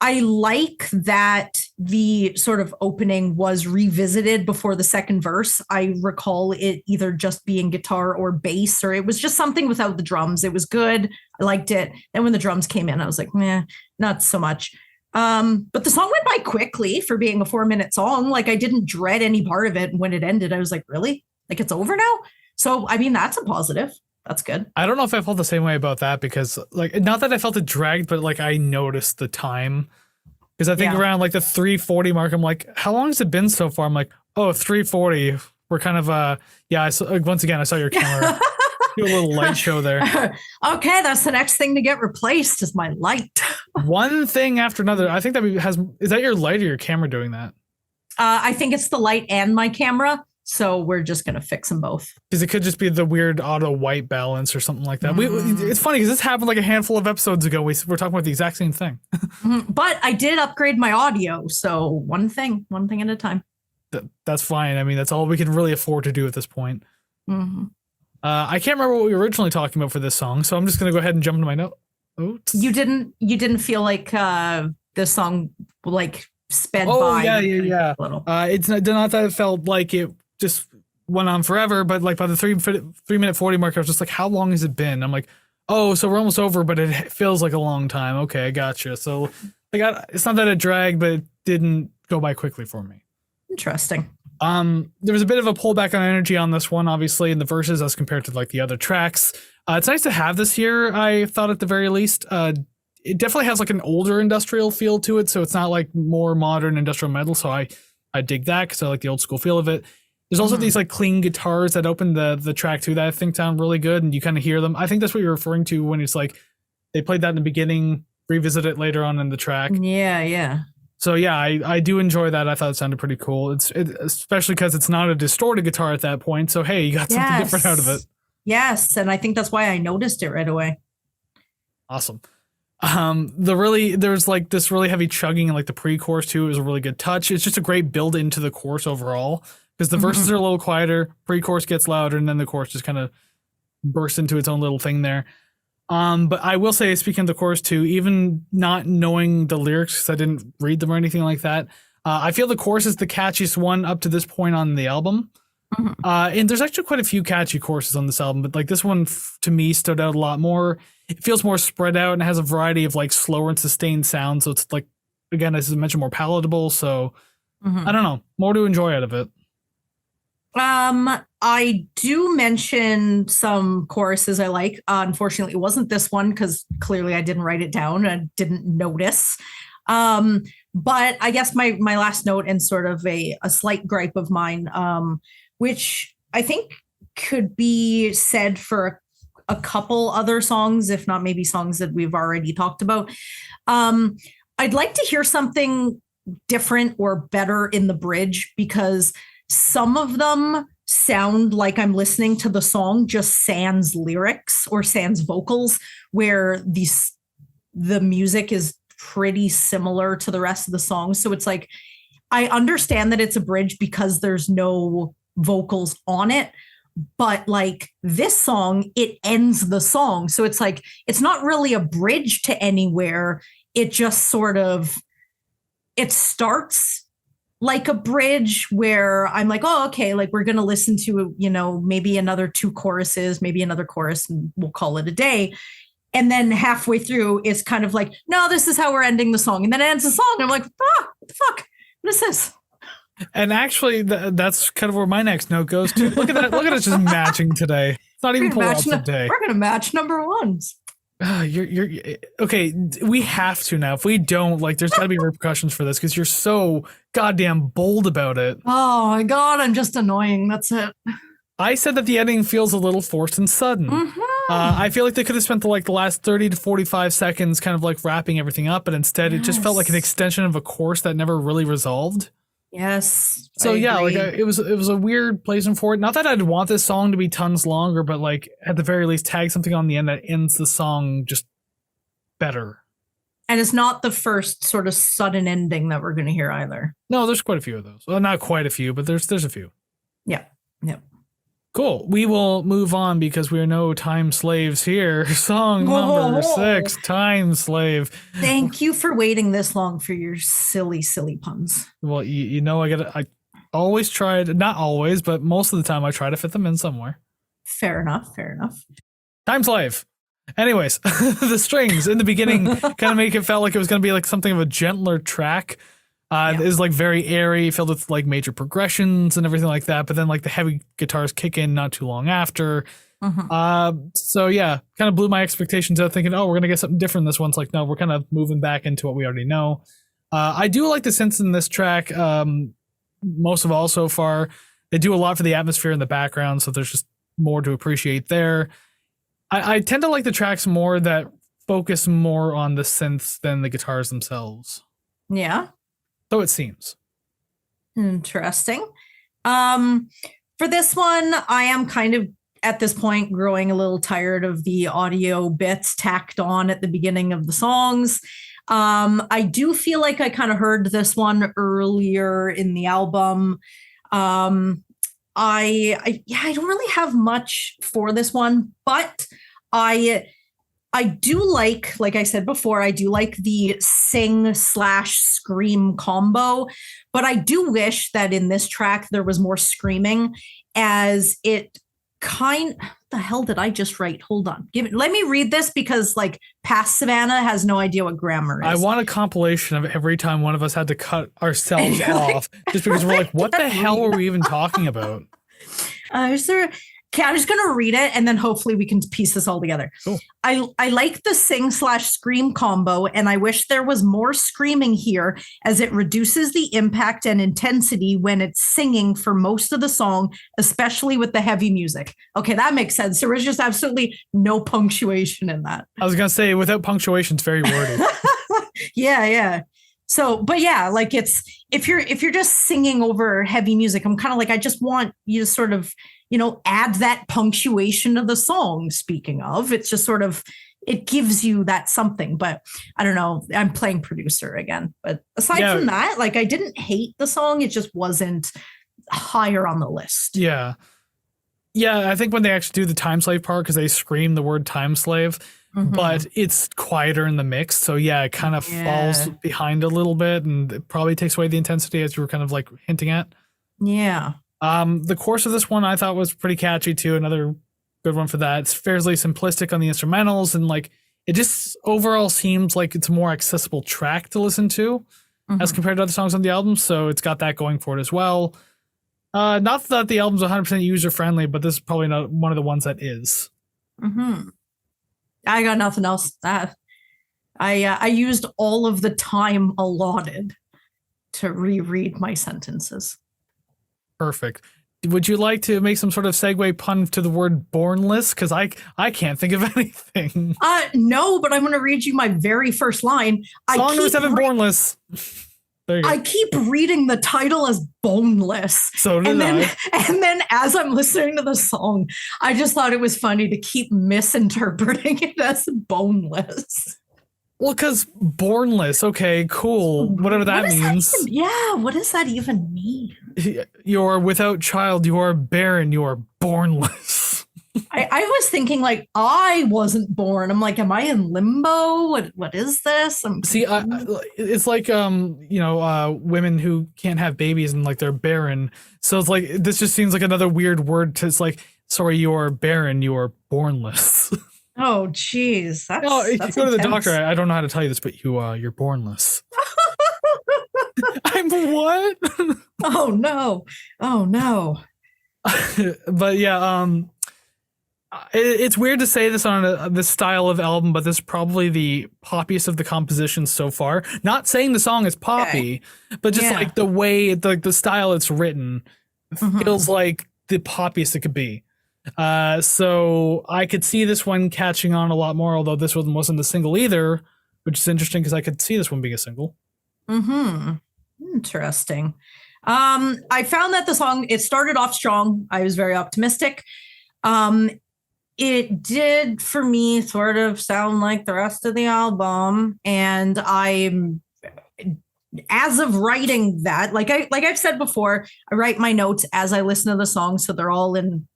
I like that the sort of opening was revisited before the second verse. I recall it either just being guitar or bass, or it was just something without the drums. It was good. I liked it. Then when the drums came in, I was like, meh, not so much. But the song went by quickly for being a 4-minute song. Like I didn't dread any part of it. And when it ended, I was like, really? Like it's over now? So, I mean, that's a positive. That's good. I don't know if I felt the same way about that because, like, not that I felt it dragged, but like I noticed the time. Because I think around like the 3:40 mark, I'm like, how long has it been so far? I'm like, oh, 3:40. We're kind of, I saw, once again, I saw your camera do a little light show there. Okay, that's the next thing to get replaced is my light. One thing after another. I think is that your light or your camera doing that? I think it's the light and my camera. So we're just going to fix them both. Because it could just be the weird auto white balance or something like that. It's funny because this happened like a handful of episodes ago. We're talking about the exact same thing. But I did upgrade my audio. So one thing at a time. That's fine. I mean, that's all we can really afford to do at this point. I can't remember what we were originally talking about for this song. So I'm just going to go ahead and jump into my note. Oops. You didn't feel like this song like sped by. Oh, yeah. It's not that it felt like it just went on forever, but like by the 3-minute 40 mark, I was just like, how long has it been? I'm like, oh, so we're almost over, but it feels like a long time. Okay, I gotcha. So it's not that it dragged, but it didn't go by quickly for me. Interesting. There was a bit of a pullback on energy on this one, obviously, in the verses as compared to like the other tracks. It's nice to have this here, I thought at the very least. It definitely has like an older industrial feel to it, so it's not like more modern industrial metal, so I dig that because I like the old school feel of it. There's also these like clean guitars that open the track too that I think sound really good, and you kind of hear them. I think that's what you're referring to when it's like they played that in the beginning, revisit it later on in the track. Yeah. So yeah, I do enjoy that. I thought it sounded pretty cool. Especially because it's not a distorted guitar at that point. So hey, you got something different out of it. Yes, and I think that's why I noticed it right away. Awesome. There's like this really heavy chugging in like the pre-chorus too. It was a really good touch. It's just a great build into the chorus overall because the verses are a little quieter, pre-chorus gets louder, and then the chorus just kind of bursts into its own little thing there. But I will say, speaking of the chorus too, even not knowing the lyrics because I didn't read them or anything like that, I feel the chorus is the catchiest one up to this point on the album. Mhm. And there's actually quite a few catchy choruses on this album, but like this one to me stood out a lot more. It feels more spread out and has a variety of like slower and sustained sounds. So it's like, again, as I mentioned, more palatable. So Mhm. I don't know, more to enjoy out of it. I do mention some choruses I like. Unfortunately, it wasn't this one because clearly I didn't write it down and didn't notice. But I guess my last note and sort of a slight gripe of mine, which I think could be said for a couple other songs, if not maybe songs that we've already talked about. I'd like to hear something different or better in the bridge because some of them sound like I'm listening to the song just sans lyrics or sans vocals, where the music is pretty similar to the rest of the song. So it's like, I understand that it's a bridge because there's no vocals on it, but like this song, it ends the song. So it's like, it's not really a bridge to anywhere. It just sort of, it starts like a bridge where I'm like, oh, okay, like we're going to listen to, maybe another 2 choruses, maybe another chorus, and we'll call it a day. And then halfway through, it's kind of like, no, this is how we're ending the song. And then it ends the song. I'm like, what the fuck? What is this? And actually, that's kind of where my next note goes to. Look at that. Look at us just matching today. It's not even pull outs today. We're going to match number ones. You're okay. We have to now. If we don't, like, there's got to be repercussions for this because you're so goddamn bold about it. Oh my God, I'm just annoying. That's it. I said that the ending feels a little forced and sudden. Mm-hmm. I feel like they could have spent the last 30 to 45 seconds kind of like wrapping everything up, but instead it just felt like an extension of a course that never really resolved. Yes. So yeah, like it was a weird placement for it. Not that I'd want this song to be tons longer, but like at the very least, tag something on the end that ends the song just better. And it's not the first sort of sudden ending that we're going to hear either. No, there's quite a few of those. Well, not quite a few, but there's a few. Yeah. Yep. Cool. We will move on because we are no time slaves here. Song number 6, Time Slave. Thank you for waiting this long for your silly, silly puns. Well, I always tried, not always, but most of the time I try to fit them in somewhere. Fair enough. Fair enough. Time Slave. Anyways, the strings in the beginning kind of make it felt like it was going to be like something of a gentler track. Is like very airy, filled with like major progressions and everything like that. But then like the heavy guitars kick in not too long after. So yeah, kind of blew my expectations out thinking, oh, we're going to get something different. This one's like, no, we're kind of moving back into what we already know. I do like the synths in this track. Most of all so far, they do a lot for the atmosphere in the background. So there's just more to appreciate there. I tend to like the tracks more that focus more on the synths than the guitars themselves. Yeah. So it seems. Interesting. For this one, I am kind of at this point growing a little tired of the audio bits tacked on at the beginning of the songs. I do feel like I kind of heard this one earlier in the album. I don't really have much for this one, but I do like I said before, I do like the sing/scream combo, but I do wish that in this track there was more screaming as it the hell did I just write? Hold on. Let me read this because like past Savannah has no idea what grammar is. I want a compilation of every time one of us had to cut ourselves off just because we're like, what the hell were we even talking about? Okay, I'm just going to read it and then hopefully we can piece this all together. Cool. I like the sing/scream combo and I wish there was more screaming here as it reduces the impact and intensity when it's singing for most of the song, especially with the heavy music. Okay, that makes sense. There was just absolutely no punctuation in that. I was going to say without punctuation, it's very wordy. Yeah. So, but yeah, like if you're just singing over heavy music, I'm kind of like, I just want you to sort of, add that punctuation to the song. Speaking of, it's just sort of, it gives you that something, but I don't know. I'm playing producer again, but aside from that, like I didn't hate the song. It just wasn't higher on the list. Yeah. I think when they actually do the time slave part, because they scream the word time slave, but it's quieter in the mix. So yeah, it kind of falls behind a little bit, and it probably takes away the intensity, as you were kind of like hinting at. Yeah. The chorus of this one I thought was pretty catchy too. Another good one for that. It's fairly simplistic on the instrumentals, and like it just overall seems like it's a more accessible track to listen to as compared to other songs on the album. So it's got that going for it as well. Not that the album's 100% user friendly, but this is probably not one of the ones that is. I got nothing else. I used all of the time allotted to reread my sentences. Perfect. Would you like to make some sort of segue pun to the word bornless? Because I can't think of anything. No, but I'm going to read you my very first line. Song number 7, bornless. There you go. I keep reading the title as boneless. So did I. And then as I'm listening to the song, I just thought it was funny to keep misinterpreting it as boneless. Well, because bornless. Okay, cool. Whatever that means. What does that even mean? You're without child. You are barren. You are bornless. I was thinking like I wasn't born. I'm like, am I in limbo? What is this? It's like women who can't have babies and like they're barren. So it's like this just seems like another weird word to. It's like, sorry, you are barren. You are bornless. Oh, geez. That's if you go to the doctor, I don't know how to tell you this, but you're bornless. I'm what? Oh no. But yeah, it's weird to say this on this style of album, but this is probably the poppiest of the compositions so far. Not saying the song is poppy, but just like the way, the style it's written feels like the poppiest it could be. So I could see this one catching on a lot more, although this one wasn't a single either, which is interesting because I could see this one being a single. Interesting. I found that the song, it started off strong. I was very optimistic. It did for me sort of sound like the rest of the album. And as of writing that, like I've said before, I write my notes as I listen to the song. So they're all in,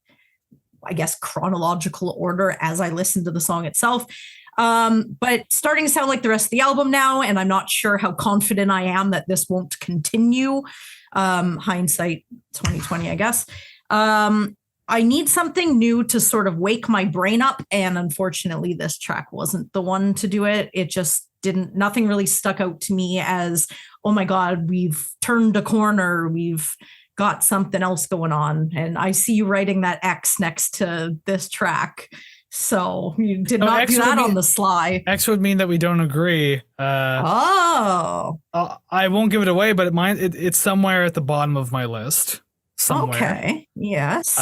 I guess, chronological order as I listen to the song itself. But starting to sound like the rest of the album now, and I'm not sure how confident I am that this won't continue. Hindsight 2020, I guess. I need something new to sort of wake my brain up, and unfortunately this track wasn't the one to do it. It just nothing really stuck out to me as, oh my God, we've turned a corner, we've got something else going on. And I see you writing that X next to this track. So you did not do that on the sly. X would mean that we don't agree. I won't give it away, but it's somewhere at the bottom of my list. Somewhere. Okay. Yes.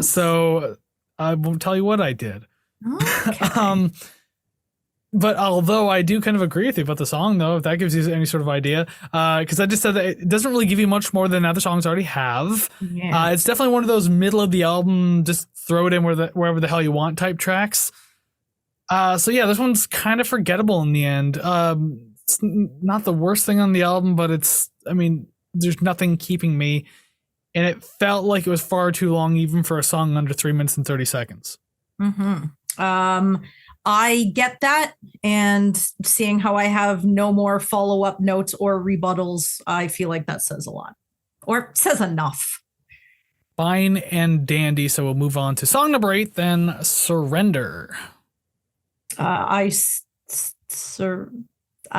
So I won't tell you what I did. Okay. But although I do kind of agree with you about the song, though, if that gives you any sort of idea, because I just said that it doesn't really give you much more than other songs already have. Yeah. It's definitely one of those middle of the album, just throw it in wherever the hell you want type tracks. So yeah, this one's kind of forgettable in the end. It's not the worst thing on the album, but there's nothing keeping me. And it felt like it was far too long, even for a song under 3 minutes and 30 seconds. I get that, and seeing how I have no more follow-up notes or rebuttals, I feel like that says a lot, or says enough. Fine and dandy. So we'll move on to song number 8, then Surrender. I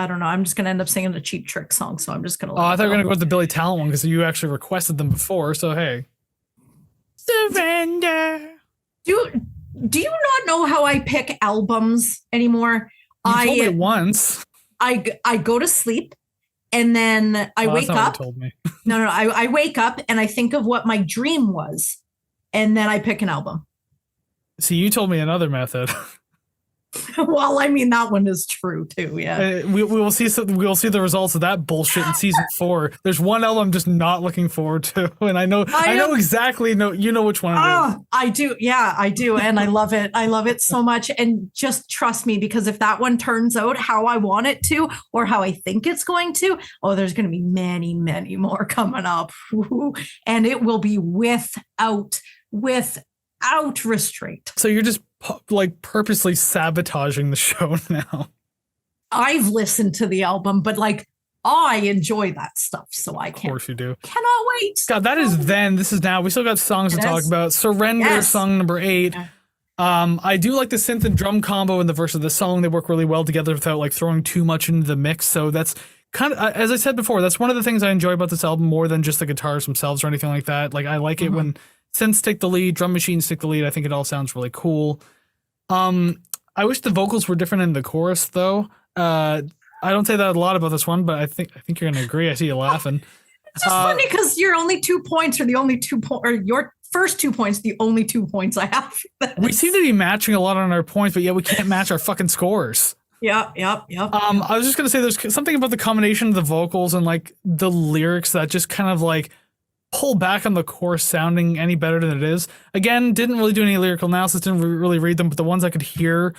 don't know. I'm just going to end up singing a Cheap Trick song, so I'm just going to. I thought you were going to go with the Billy Talent one because you actually requested them before. So hey, Surrender. Do you not know how I pick albums anymore? You told me once. I go to sleep, and then I wake up. Told me. No. I wake up and I think of what my dream was, and then I pick an album. See, you told me another method. Well, I mean, that one is true too. Yeah, we will see. We'll see the results of that bullshit in season 4. There's one album I'm just not looking forward to, and I know exactly. You know which one it is. I do. Yeah, I do, and I love it. I love it so much, and just trust me, because if that one turns out how I want it to, or how I think it's going to, there's going to be many, many more coming up, and it will be without restraint. So you're just like purposely sabotaging the show now. I've listened to the album, but like I enjoy that stuff, so I Of course you do. Cannot wait. God, that is then. This is now. We still got songs to talk about. Surrender, song number 8. Yeah. I do like the synth and drum combo in the verse of the song. They work really well together without like throwing too much into the mix. So that's kind of, as I said before, that's one of the things I enjoy about this album more than just the guitars themselves or anything like that. Like I like it when synths take the lead, drum machines take the lead. I think it all sounds really cool. I wish the vocals were different in the chorus though. I don't say that a lot about this one, but I think you're gonna agree. I see you laughing. It's just funny because your only 2 points are the only 2 points, or your first 2 points, the only 2 points I have. We seem to be matching a lot on our points, but yet we can't match our fucking scores. Yep. I was just gonna say there's something about the combination of the vocals and like the lyrics that just kind of like pull back on the chorus sounding any better than it is. Again, didn't really do any lyrical analysis, didn't really read them, but the ones I could hear,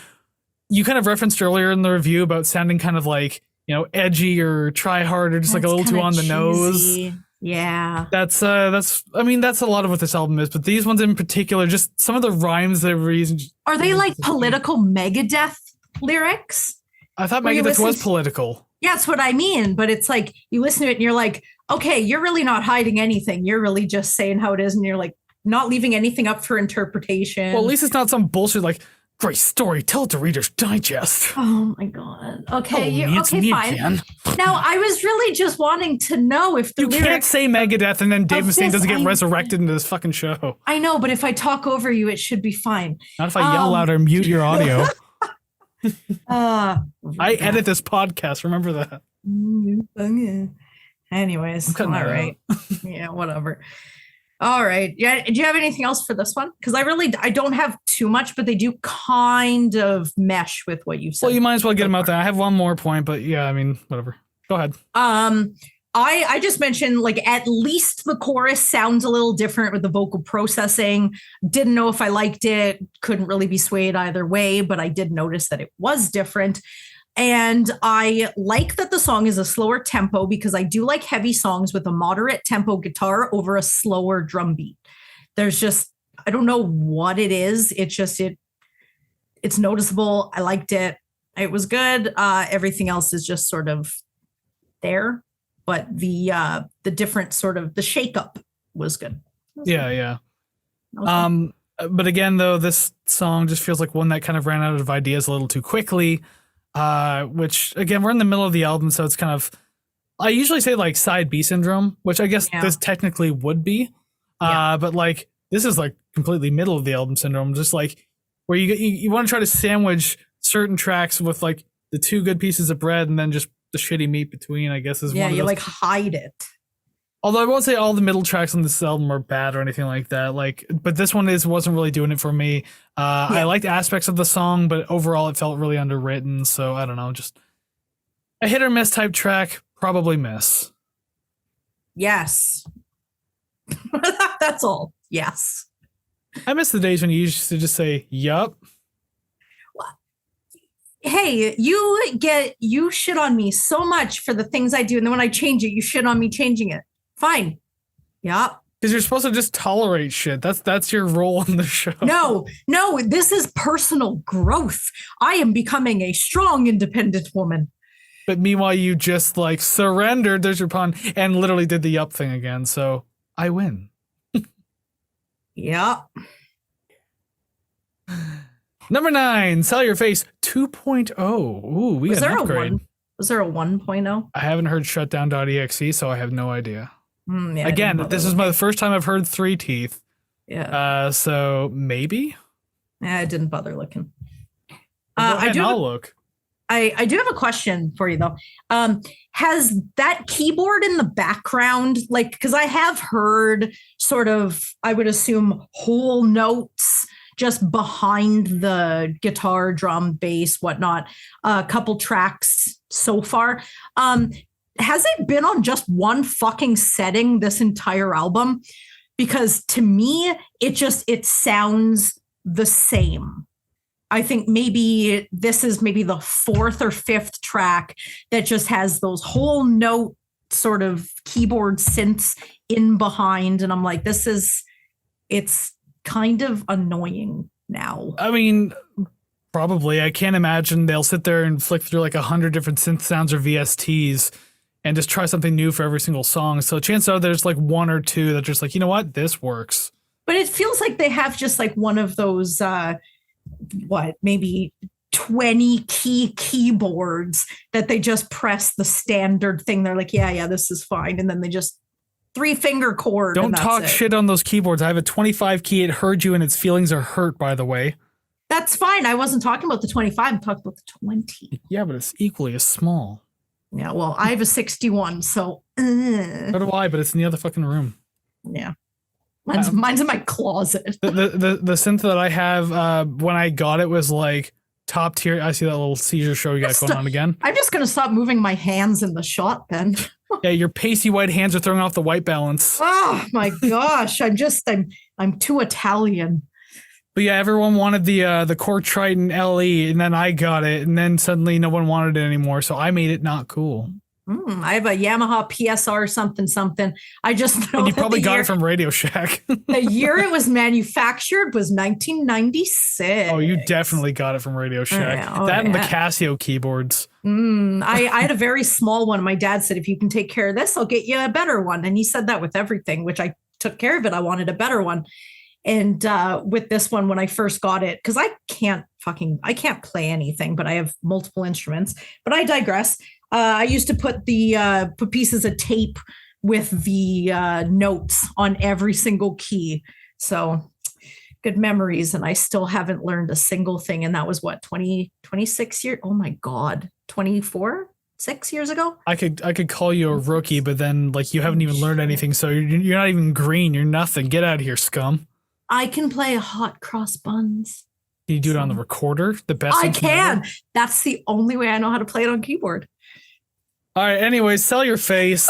you kind of referenced earlier in the review about sounding kind of like, you know, edgy or try hard or just like a little too on the nose. Yeah. That's a lot of what this album is, but these ones in particular, just some of the rhymes that were using. Are they like political Megadeth lyrics? I thought Megadeth was political. Yeah, that's what I mean. But it's like you listen to it and you're like, okay, you're really not hiding anything. You're really just saying how it is, and you're like not leaving anything up for interpretation. Well, at least it's not some bullshit like great story, tell it to Reader's Digest. Oh my god. Okay, okay, fine. Again. Now I was really just wanting to know if the lyrics can't say Megadeth and then Dave Mustaine doesn't get resurrected into this fucking show. I know, but if I talk over you, it should be fine. Not if I yell out or mute your audio. I edit this podcast. Remember that. Anyways, all right. Yeah, whatever. All right. Yeah. Do you have anything else for this one? Because I don't have too much, but they do kind of mesh with what you said. Well, you might as well get them out there. I have one more point, but yeah, I mean, whatever. Go ahead. I just mentioned like at least the chorus sounds a little different with the vocal processing. Didn't know if I liked it. Couldn't really be swayed either way, but I did notice that it was different. And I like that the song is a slower tempo because I do like heavy songs with a moderate tempo guitar over a slower drum beat. There's just, I don't know what it is. It's just, it's noticeable. I liked it. It was good. Everything else is just sort of there, but the different sort of the shakeup was good. Yeah. But again, though, this song just feels like one that kind of ran out of ideas a little too quickly. Which again, we're in the middle of the album, so it's kind of, I usually say like side B syndrome, which I guess this technically would be. But like this is like completely middle of the album syndrome, just like where you want to try to sandwich certain tracks with like the 2 good pieces of bread and then just the shitty meat between, I guess is one of those. Like hide it. Although I won't say all the middle tracks on this album are bad or anything like that. Like, but this one wasn't really doing it for me. I liked aspects of the song, but overall it felt really underwritten. So I don't know, just a hit or miss type track, probably miss. Yes. That's all. Yes. I miss the days when you used to just say, yup. Hey, you shit on me so much for the things I do. And then when I change it, you shit on me changing it. Fine. Yeah. Because you're supposed to just tolerate shit. That's your role in the show. No, this is personal growth. I am becoming a strong, independent woman. But meanwhile, you just like surrendered, there's your pun, and literally did the yup thing again. So I win. Yeah. Number 9, Sell Your Face 2.0. Ooh, we got an upgrade. Was there a 1.0? I haven't heard shutdown.exe, so I have no idea. Yeah, again, this is the first time I've heard 3Teeth. Yeah. So maybe? I didn't bother looking. I'll look. I do have a question for you though. Has that keyboard in the background, like, because I have heard sort of, I would assume, whole notes just behind the guitar, drum, bass, whatnot, a couple tracks so far. Has it been on just one fucking setting this entire album? Because to me, it sounds the same. I think maybe this is maybe the 4th or 5th track that just has those whole note sort of keyboard synths in behind. And I'm like, it's kind of annoying now. I mean, probably. I can't imagine they'll sit there and flick through like 100 different synth sounds or VSTs and just try something new for every single song. So chances are there's like one or two that just like, you know what, this works. But it feels like they have just like one of those, maybe 20 keyboards that they just press the standard thing. They're like, yeah, this is fine. And then they just 3-finger chord. Don't talk shit on those keyboards. I have a 25 key. It heard you and its feelings are hurt, by the way. That's fine. I wasn't talking about the 25. I'm talking about the 20. Yeah, but it's equally as small. Yeah, well, I have a 61, so. So do I, but it's in the other fucking room. Yeah. Mine's in my closet. The synth that I have, when I got it, was like top tier. I see that little seizure show you got going on again. I'm just going to stop moving my hands in the shot then. Yeah, your pasty white hands are throwing off the white balance. Oh my gosh. I'm too Italian. But yeah, everyone wanted the Core Triton LE, and then I got it, and then suddenly no one wanted it anymore, so I made it not cool. I have a Yamaha PSR something. I just know and you probably got it from Radio Shack. The year it was manufactured was 1996. Oh, you definitely got it from Radio Shack. And the Casio keyboards. I had a very small one. My dad said, if you can take care of this, I'll get you a better one. And he said that with everything, which I took care of it. I wanted a better one. And with this one, when I first got it, because I can't play anything, but I have multiple instruments. But I digress. I used to put pieces of tape with the notes on every single key. So good memories. And I still haven't learned a single thing. And that was what, 26 years? Oh my God, 6 years ago? I could call you a rookie, but then like you haven't even learned anything. So you're not even green. You're nothing. Get out of here, scum. I can play a hot cross buns. Can you do it on the recorder? The best I can. That's the only way I know how to play it on keyboard. All right. Anyways, sell your face.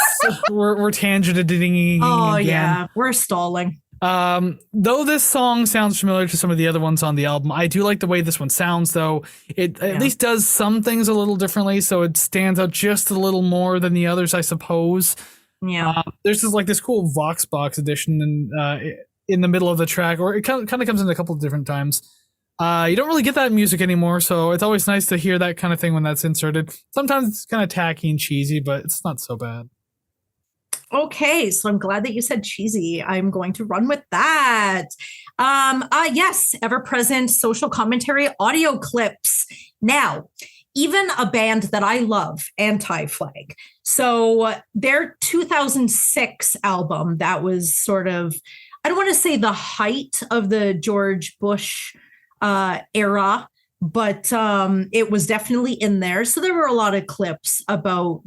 we're tangenting. Oh again. Yeah, we're stalling. Though this song sounds familiar to some of the other ones on the album, I do like the way this one sounds. Though it at least does some things a little differently, so it stands out just a little more than the others, I suppose. Yeah. There's this cool Vox Box edition in the middle of the track, or it kind of comes in a couple of different times. You don't really get that music anymore, so it's always nice to hear that kind of thing when that's inserted. Sometimes it's kind of tacky and cheesy, but it's not so bad. Okay, so I'm glad that you said cheesy. I'm going to run with that. Yes, ever-present social commentary audio clips. Now, even a band that I love, Anti-Flag. So their 2006 album, that was sort of, I don't want to say the height of the George Bush era, but it was definitely in there. So there were a lot of clips about,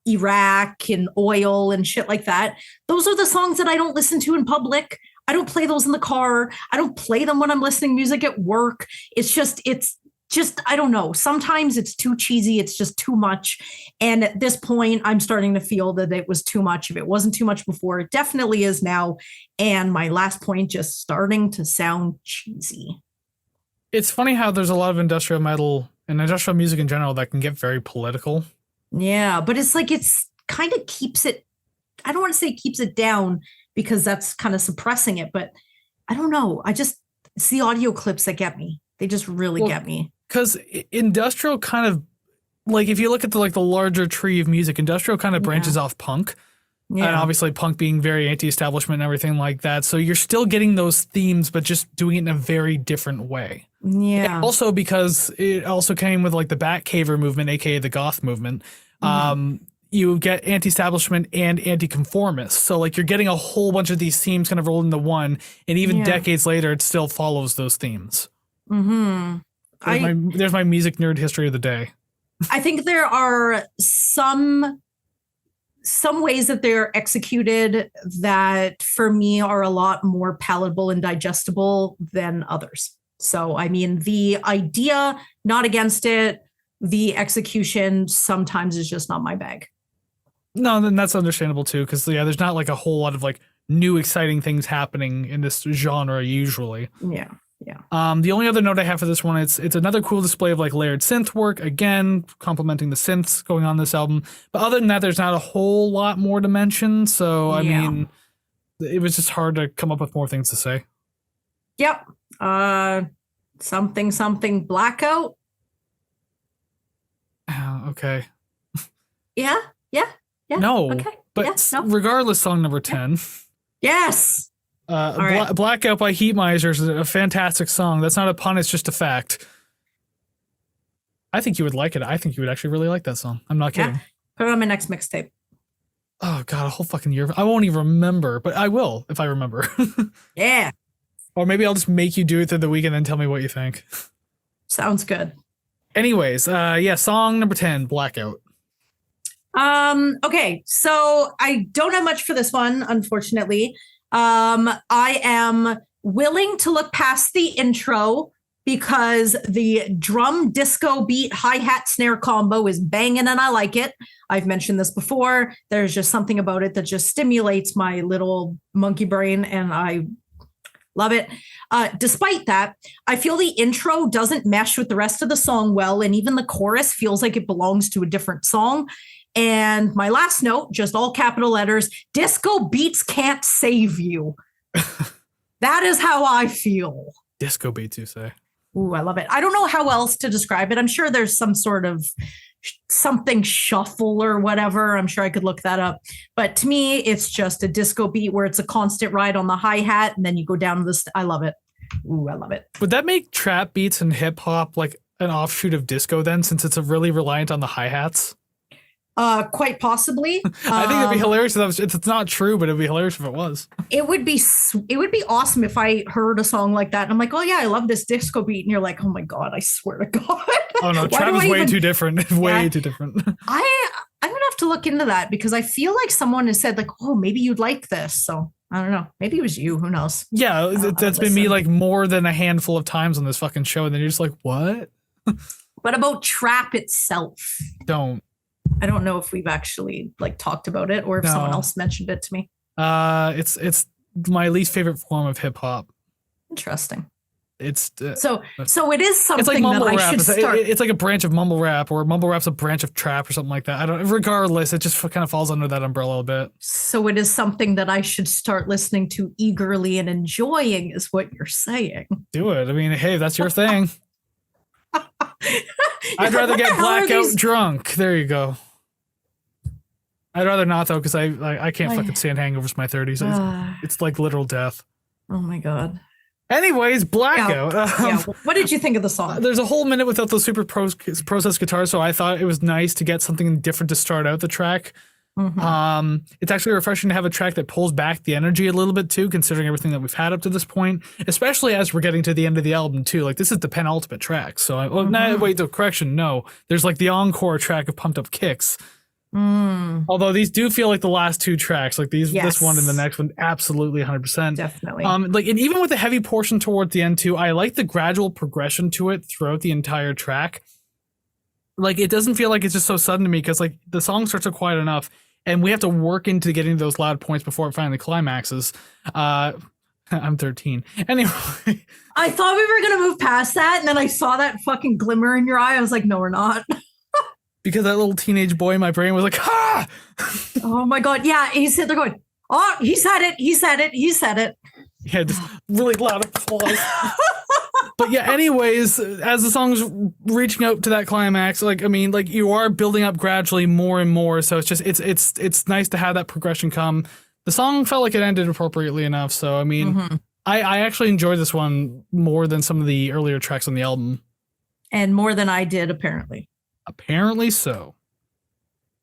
Iraq and oil and shit like that. Those are the songs that I don't listen to in public. I don't play those in the car. I don't play them when I'm listening to music at work. It's just, I don't know. Sometimes it's too cheesy. It's just too much. And at this point, I'm starting to feel that it was too much. If it wasn't too much before, it definitely is now. And my last point, just starting to sound cheesy. It's funny how there's a lot of industrial metal and industrial music in general that can get very political. Yeah, but it's like it's kind of keeps it. I don't want to say keeps it down because that's kind of suppressing it, but I don't know. It's the audio clips that get me. They just really get me. Because industrial kind of, like, if you look at the larger tree of music, industrial kind of branches off punk. Yeah. And obviously punk being very anti-establishment and everything like that. So you're still getting those themes, but just doing it in a very different way. Yeah. And also because it also came with the Batcaver movement, aka the goth movement. You get anti-establishment and anti-conformist. So you're getting a whole bunch of these themes kind of rolled into one. And even decades later, it still follows those themes. Mm-hmm. There's my music nerd history of the day. I think there are some ways that they're executed that for me are a lot more palatable and digestible than others. So, I mean, the idea, not against it. The execution sometimes is just not my bag. No, then that's understandable too. Cause there's not a whole lot of new exciting things happening in this genre usually. Yeah. Yeah. The only other note I have for this one, it's another cool display of layered synth work, again, complementing the synths going on this album. But other than that, there's not a whole lot more to mention. So, I mean, it was just hard to come up with more things to say. Yep. Something blackout. Okay. Yeah. No. Okay. But no. regardless, song number 10. Yes. Right. Blackout by Heat Miser is a fantastic song. That's not a pun, it's just a fact. I think you would like it. I think you would actually really like that song. I'm not kidding. Put it on my next mixtape. Oh, God, a whole fucking year. I won't even remember, but I will if I remember. Yeah. Or maybe I'll just make you do it through the week and then tell me what you think. Sounds good. Anyways, song number 10, Blackout. Okay, so I don't have much for this one, unfortunately. I am willing to look past the intro because the drum disco beat hi-hat snare combo is banging and I like it. I've mentioned this before. There's just something about it that just stimulates my little monkey brain and I love it. Despite that, I feel the intro doesn't mesh with the rest of the song well, and even the chorus feels like it belongs to a different song. And my last note, just all capital letters, disco beats can't save you. That is how I feel. Disco beats, you say? Ooh, I love it. I don't know how else to describe it. I'm sure there's some sort of something shuffle or whatever. I'm sure I could look that up. But to me, it's just a disco beat where it's a constant ride on the hi-hat and then you go down to the... I love it. Ooh, I love it. Would that make trap beats and hip hop like an offshoot of disco then, since it's really reliant on the hi-hats? Quite possibly. I think it'd be hilarious if it's not true, but it'd be hilarious if it was. It would be awesome if I heard a song like that and I'm like, oh yeah, I love this disco beat, and you're like, oh my god, I swear to God. Oh no, trap is way too different. Way too different. I'm gonna have to look into that because I feel like someone has said like, oh, maybe you'd like this. So I don't know. Maybe it was you. Who knows? Yeah, that's been me like more than a handful of times on this fucking show, and then you're just like, what? What about trap itself? I don't know if we've actually like talked about it or if someone else mentioned it to me. It's my least favorite form of hip hop. Interesting. It's so it is something it's like mumble that rap. I should start. It's like a branch of mumble rap, or mumble rap's a branch of trap or something like that. Regardless, it just kind of falls under that umbrella a bit. So it is something that I should start listening to eagerly and enjoying, is what you're saying. Do it. I mean, hey, that's your thing. I'd rather get blackout drunk. There you go. I'd rather not though, because I can't fucking stand hangovers in my 30s. It's like literal death. Oh my god. Anyways, Blackout. Yeah. What did you think of the song? There's a whole minute without those super processed guitars, so I thought it was nice to get something different to start out the track. Mm-hmm. It's actually refreshing to have a track that pulls back the energy a little bit too, considering everything that we've had up to this point, especially as we're getting to the end of the album too. Like, this is the penultimate track. So no, there's like the encore track of Pumped Up Kicks. Although these do feel like the last two tracks, like this one and the next one, absolutely 100%. Definitely. And even with the heavy portion towards the end too, I like the gradual progression to it throughout the entire track. Like, it doesn't feel like it's just so sudden to me, because like the song starts out quiet enough and we have to work into getting those loud points before it finally climaxes. I'm 13. Anyway. I thought we were going to move past that, and then I saw that fucking glimmer in your eye. I was like, no, we're not. Because that little teenage boy in my brain was like, ha! Oh my god, yeah, he's sitting there going, oh, he said it. Yeah, just really loud applause. But yeah, anyways, as the song's reaching out to that climax, you are building up gradually more and more, so it's nice to have that progression come. The song felt like it ended appropriately enough, so I actually enjoyed this one more than some of the earlier tracks on the album. And more than I did, apparently. Apparently so.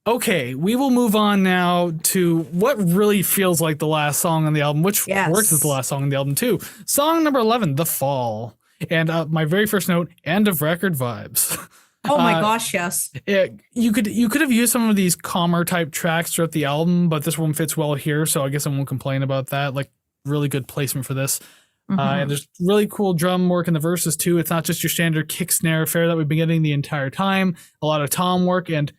Okay, we will move on now to what really feels like the last song on the album, which works as the last song on the album too. Song number 11, The Fall. And my very first note, end of record vibes. Oh my gosh, yes. You could have used some of these calmer type tracks throughout the album, but this one fits well here, so I guess I won't complain about that. Like, really good placement for this. And there's really cool drum work in the verses too. It's not just your standard kick snare affair that we've been getting the entire time. A lot of tom work, and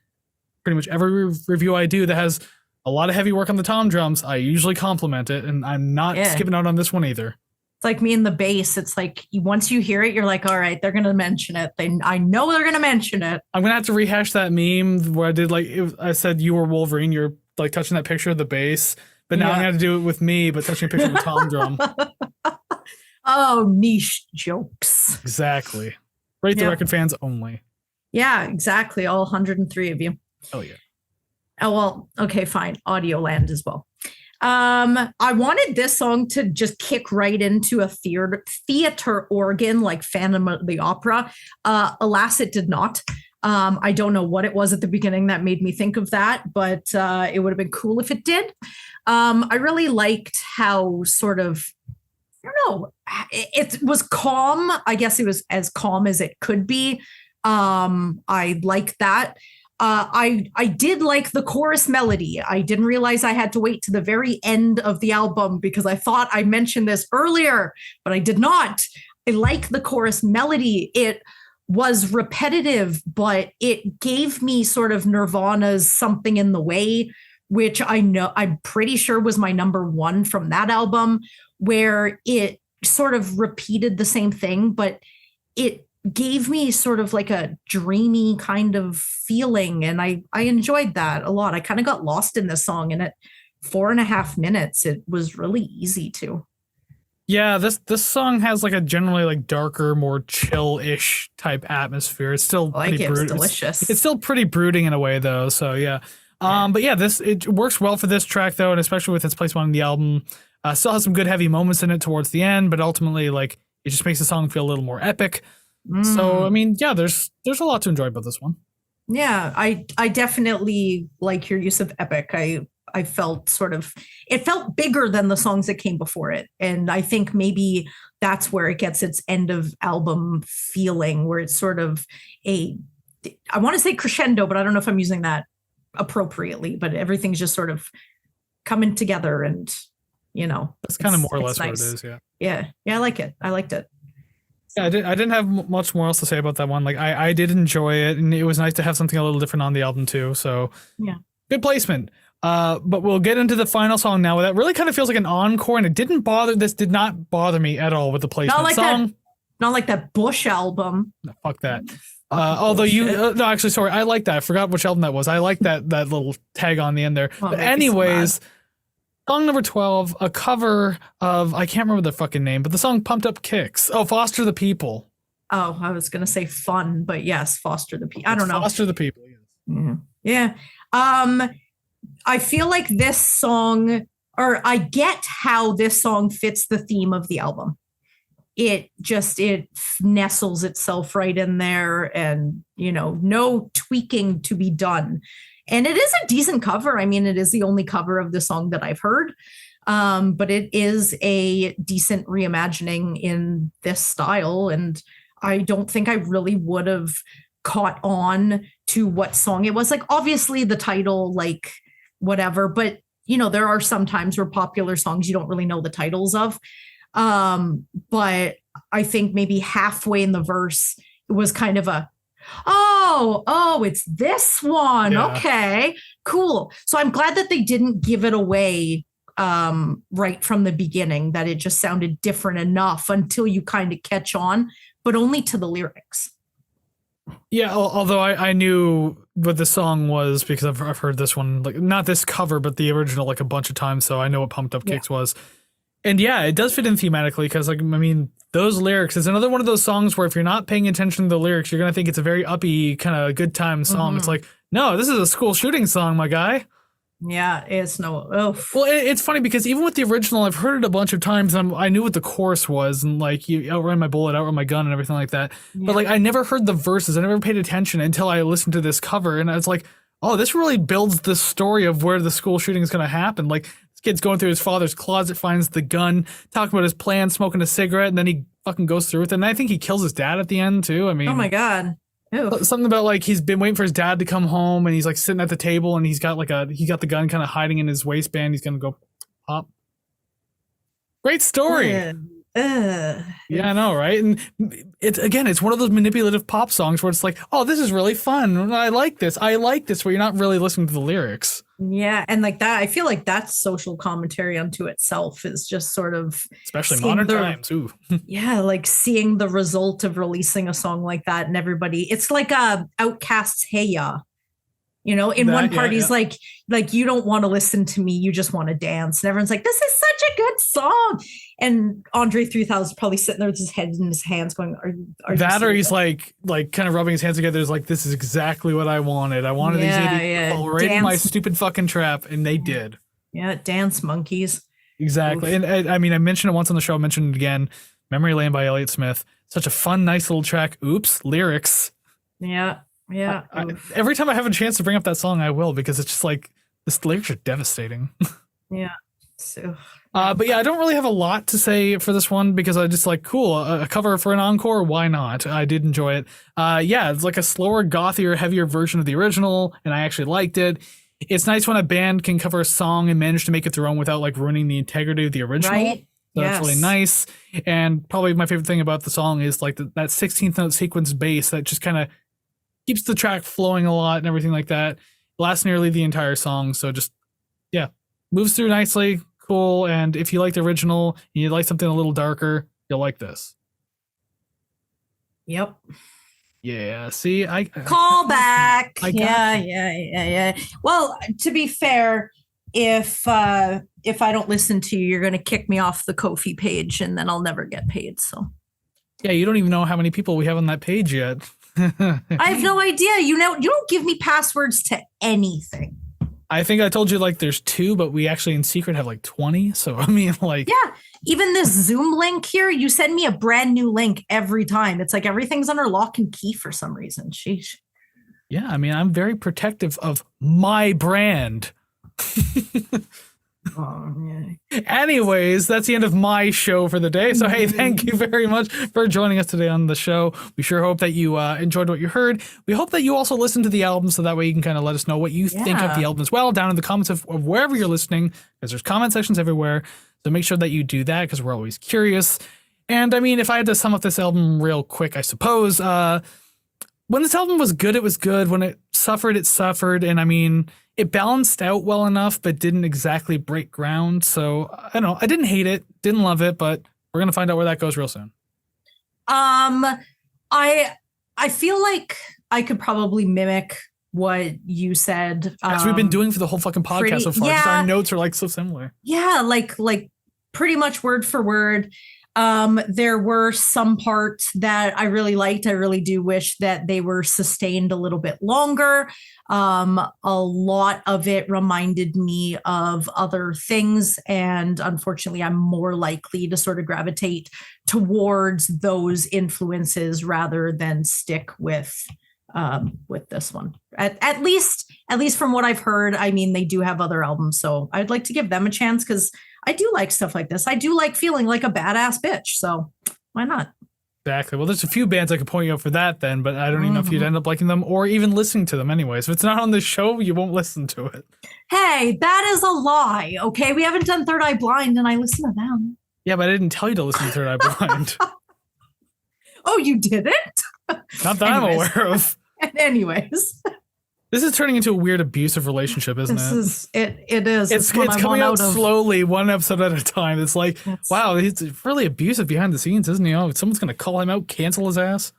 pretty much every review I do that has a lot of heavy work on the tom drums, I usually compliment it, and I'm not skipping out on this one either. It's like me and the bass. It's like once you hear it, you're like, all right, they're gonna mention it. I know they're gonna mention it. I'm gonna have to rehash that meme where I did I said you were Wolverine. You're like touching that picture of the bass, but now I'm gonna have to do it with me, but touching a picture of the tom drum. Oh, niche jokes. Exactly. Rate the Record fans only. Yeah, exactly. All 103 of you. Oh, yeah. Oh, well, okay, fine. Audio Land as well. I wanted this song to just kick right into a theater organ like Phantom of the Opera. Alas, it did not. I don't know what it was at the beginning that made me think of that, but it would have been cool if it did. I really liked how sort of, I don't know, it was calm. I guess it was as calm as it could be. I like that. I did like the chorus melody. I didn't realize I had to wait to the very end of the album because I thought I mentioned this earlier, but I did not. I like the chorus melody. It was repetitive, but it gave me sort of Nirvana's Something in the Way, which I'm pretty sure was my number one from that album, where it sort of repeated the same thing, but it gave me sort of like a dreamy kind of feeling. And I enjoyed that a lot. I kind of got lost in this song, and at 4.5 minutes, it was really easy to. Yeah, this song has like a generally like darker, more chill-ish type atmosphere. It's still pretty It's delicious. It's still pretty brooding in a way though. So yeah. But yeah, it works well for this track though, and especially with its place on the album. Still has some good heavy moments in it towards the end, but ultimately like it just makes the song feel a little more epic. So I mean, yeah, there's a lot to enjoy about this one. Yeah, I definitely like your use of epic. I felt it felt bigger than the songs that came before it. And I think maybe that's where it gets its end of album feeling, where it's sort of I want to say crescendo, but I don't know if I'm using that appropriately, but everything's just sort of coming together, and that's kind of more or less nice. What it is. Yeah. I like it. I liked it. Yeah, I didn't have much more else to say about that one. Like I did enjoy it, and it was nice to have something a little different on the album too. So yeah, good placement. But we'll get into the final song now. That really kind of feels like an encore, and this did not bother me at all with the placement. Not like that Bush album. No, fuck that. Although no, actually, sorry, I like that. I forgot which album that was. I like that little tag on the end there. But anyways. Song number 12, a cover of, I can't remember the fucking name, but the song Pumped Up Kicks. Oh, Foster the People. Oh, I was going to say Fun, but yes, Foster the People. I don't know. Foster the People, yes. Mm-hmm. Yeah. I feel like this song, or I get how this song fits the theme of the album. It nestles itself right in there, and, no tweaking to be done. And it is a decent cover. I mean, it is the only cover of the song that I've heard. But it is a decent reimagining in this style. And I don't think I really would have caught on to what song it was. Like, obviously the title, like whatever, but there are some times where popular songs you don't really know the titles of. But I think maybe halfway in the verse, it was kind of a, oh, it's this one. Yeah. Okay, cool. So I'm glad that they didn't give it away right from the beginning, that it just sounded different enough until you kind of catch on, but only to the lyrics. Yeah, although I knew what the song was because I've heard this one, like not this cover, but the original like a bunch of times, so I know what Pumped Up Kicks was. And yeah, it does fit in thematically because, like, I mean, those lyrics is another one of those songs where if you're not paying attention to the lyrics, you're going to think it's a very uppy kind of good time song. Mm-hmm. It's like, no, this is a school shooting song, my guy. Yeah, it's no. Oh. Well, it's funny because even with the original, I've heard it a bunch of times and I knew what the chorus was and like you outrun my bullet, outrun my gun and everything like that. Yeah. But like I never heard the verses. I never paid attention until I listened to this cover and I was like, oh, this really builds the story of where the school shooting is going to happen. Like this kid's going through his father's closet, finds the gun, talking about his plan, smoking a cigarette, and then he fucking goes through with it. And I think he kills his dad at the end too. I mean, oh my God. Ew. Something about like he's been waiting for his dad to come home and he's like sitting at the table and he got the gun kind of hiding in his waistband. He's gonna go pop. Great story. Yeah, I know, right? And it's one of those manipulative pop songs where it's like, oh, this is really fun. I like this. Where you're not really listening to the lyrics. Yeah, and like that, I feel like that's social commentary unto itself is just sort of, especially modern times. Ooh. Yeah, like seeing the result of releasing a song like that, and everybody, it's like Outkast's "Hey Ya." You know, in one part, he's like, you don't want to listen to me. You just want to dance. And everyone's like, this is such a good song. And Andre 3000 is probably sitting there with his head in his hands going, are that you or he's like kind of rubbing his hands together. He's like, this is exactly what I wanted. I wanted these idiots to fall right in my stupid fucking trap. And they did. Yeah. Dance monkeys. Exactly. Oof. And I mean, I mentioned it once on the show. I mentioned it again. Memory Lane by Elliott Smith. Such a fun, nice little track. Oops. Lyrics. Yeah. Yeah. Every time I have a chance to bring up that song, I will, because it's just like, the lyrics are devastating. Yeah. So. But yeah, I don't really have a lot to say for this one because I just like, cool, a cover for an encore. Why not? I did enjoy it. Yeah, it's like a slower, gothier, heavier version of the original, and I actually liked it. It's nice when a band can cover a song and manage to make it their own without like ruining the integrity of the original. Right. So that's really nice. And probably my favorite thing about the song is like that 16th note sequence bass that just kind of keeps the track flowing a lot and everything like that. Lasts nearly the entire song. So just, yeah, moves through nicely. Cool. And if you like the original and you like something a little darker, you'll like this. Yep. Yeah. See, call back. Yeah. Well, to be fair, if I don't listen to you, you're going to kick me off the Ko-fi page and then I'll never get paid. So. Yeah. You don't even know how many people we have on that page yet. I have no idea. You don't give me passwords to anything. I think I told you like there's 2, but we actually in secret have like 20. So I mean, like, yeah, even this Zoom link here, you send me a brand new link every time. It's like everything's under lock and key for some reason. Sheesh. Yeah, I mean, I'm very protective of my brand. Oh, yeah. Anyways, that's the end of my show for the day. So, hey, thank you very much for joining us today on the show. We sure hope that you enjoyed what you heard. We hope that you also listened to the album so that way you can kind of let us know what you think of the album as well down in the comments of wherever you're listening, because there's comment sections everywhere. So make sure that you do that because we're always curious. And I mean, if I had to sum up this album real quick, I suppose, when this album was good, it was good. When it suffered, it suffered. And I mean, it balanced out well enough, but didn't exactly break ground. So I don't know. I didn't hate it, didn't love it, but we're going to find out where that goes real soon. I feel like I could probably mimic what you said. As we've been doing for the whole fucking podcast so far. Just our notes are like so similar. Yeah. Like pretty much word for word. There were some parts that I really liked. I really do wish that they were sustained a little bit longer. A lot of it reminded me of other things. And unfortunately, I'm more likely to sort of gravitate towards those influences rather than stick with this one. At least from what I've heard. I mean, they do have other albums, so I'd like to give them a chance because I do like stuff like this. I do like feeling like a badass bitch. So why not? Exactly. Well, there's a few bands I could point you out for that then, but I don't even know if you'd end up liking them or even listening to them anyways. If it's not on this show, you won't listen to it. Hey, that is a lie. Okay. We haven't done Third Eye Blind and I listen to them. Yeah, but I didn't tell you to listen to Third Eye Blind. Oh, you didn't? Not that I'm aware of. Anyways. This is turning into a weird abusive relationship, isn't it? It is. It's coming out slowly, one episode at a time. It's like, wow, he's really abusive behind the scenes, isn't he? Oh, someone's going to call him out, cancel his ass.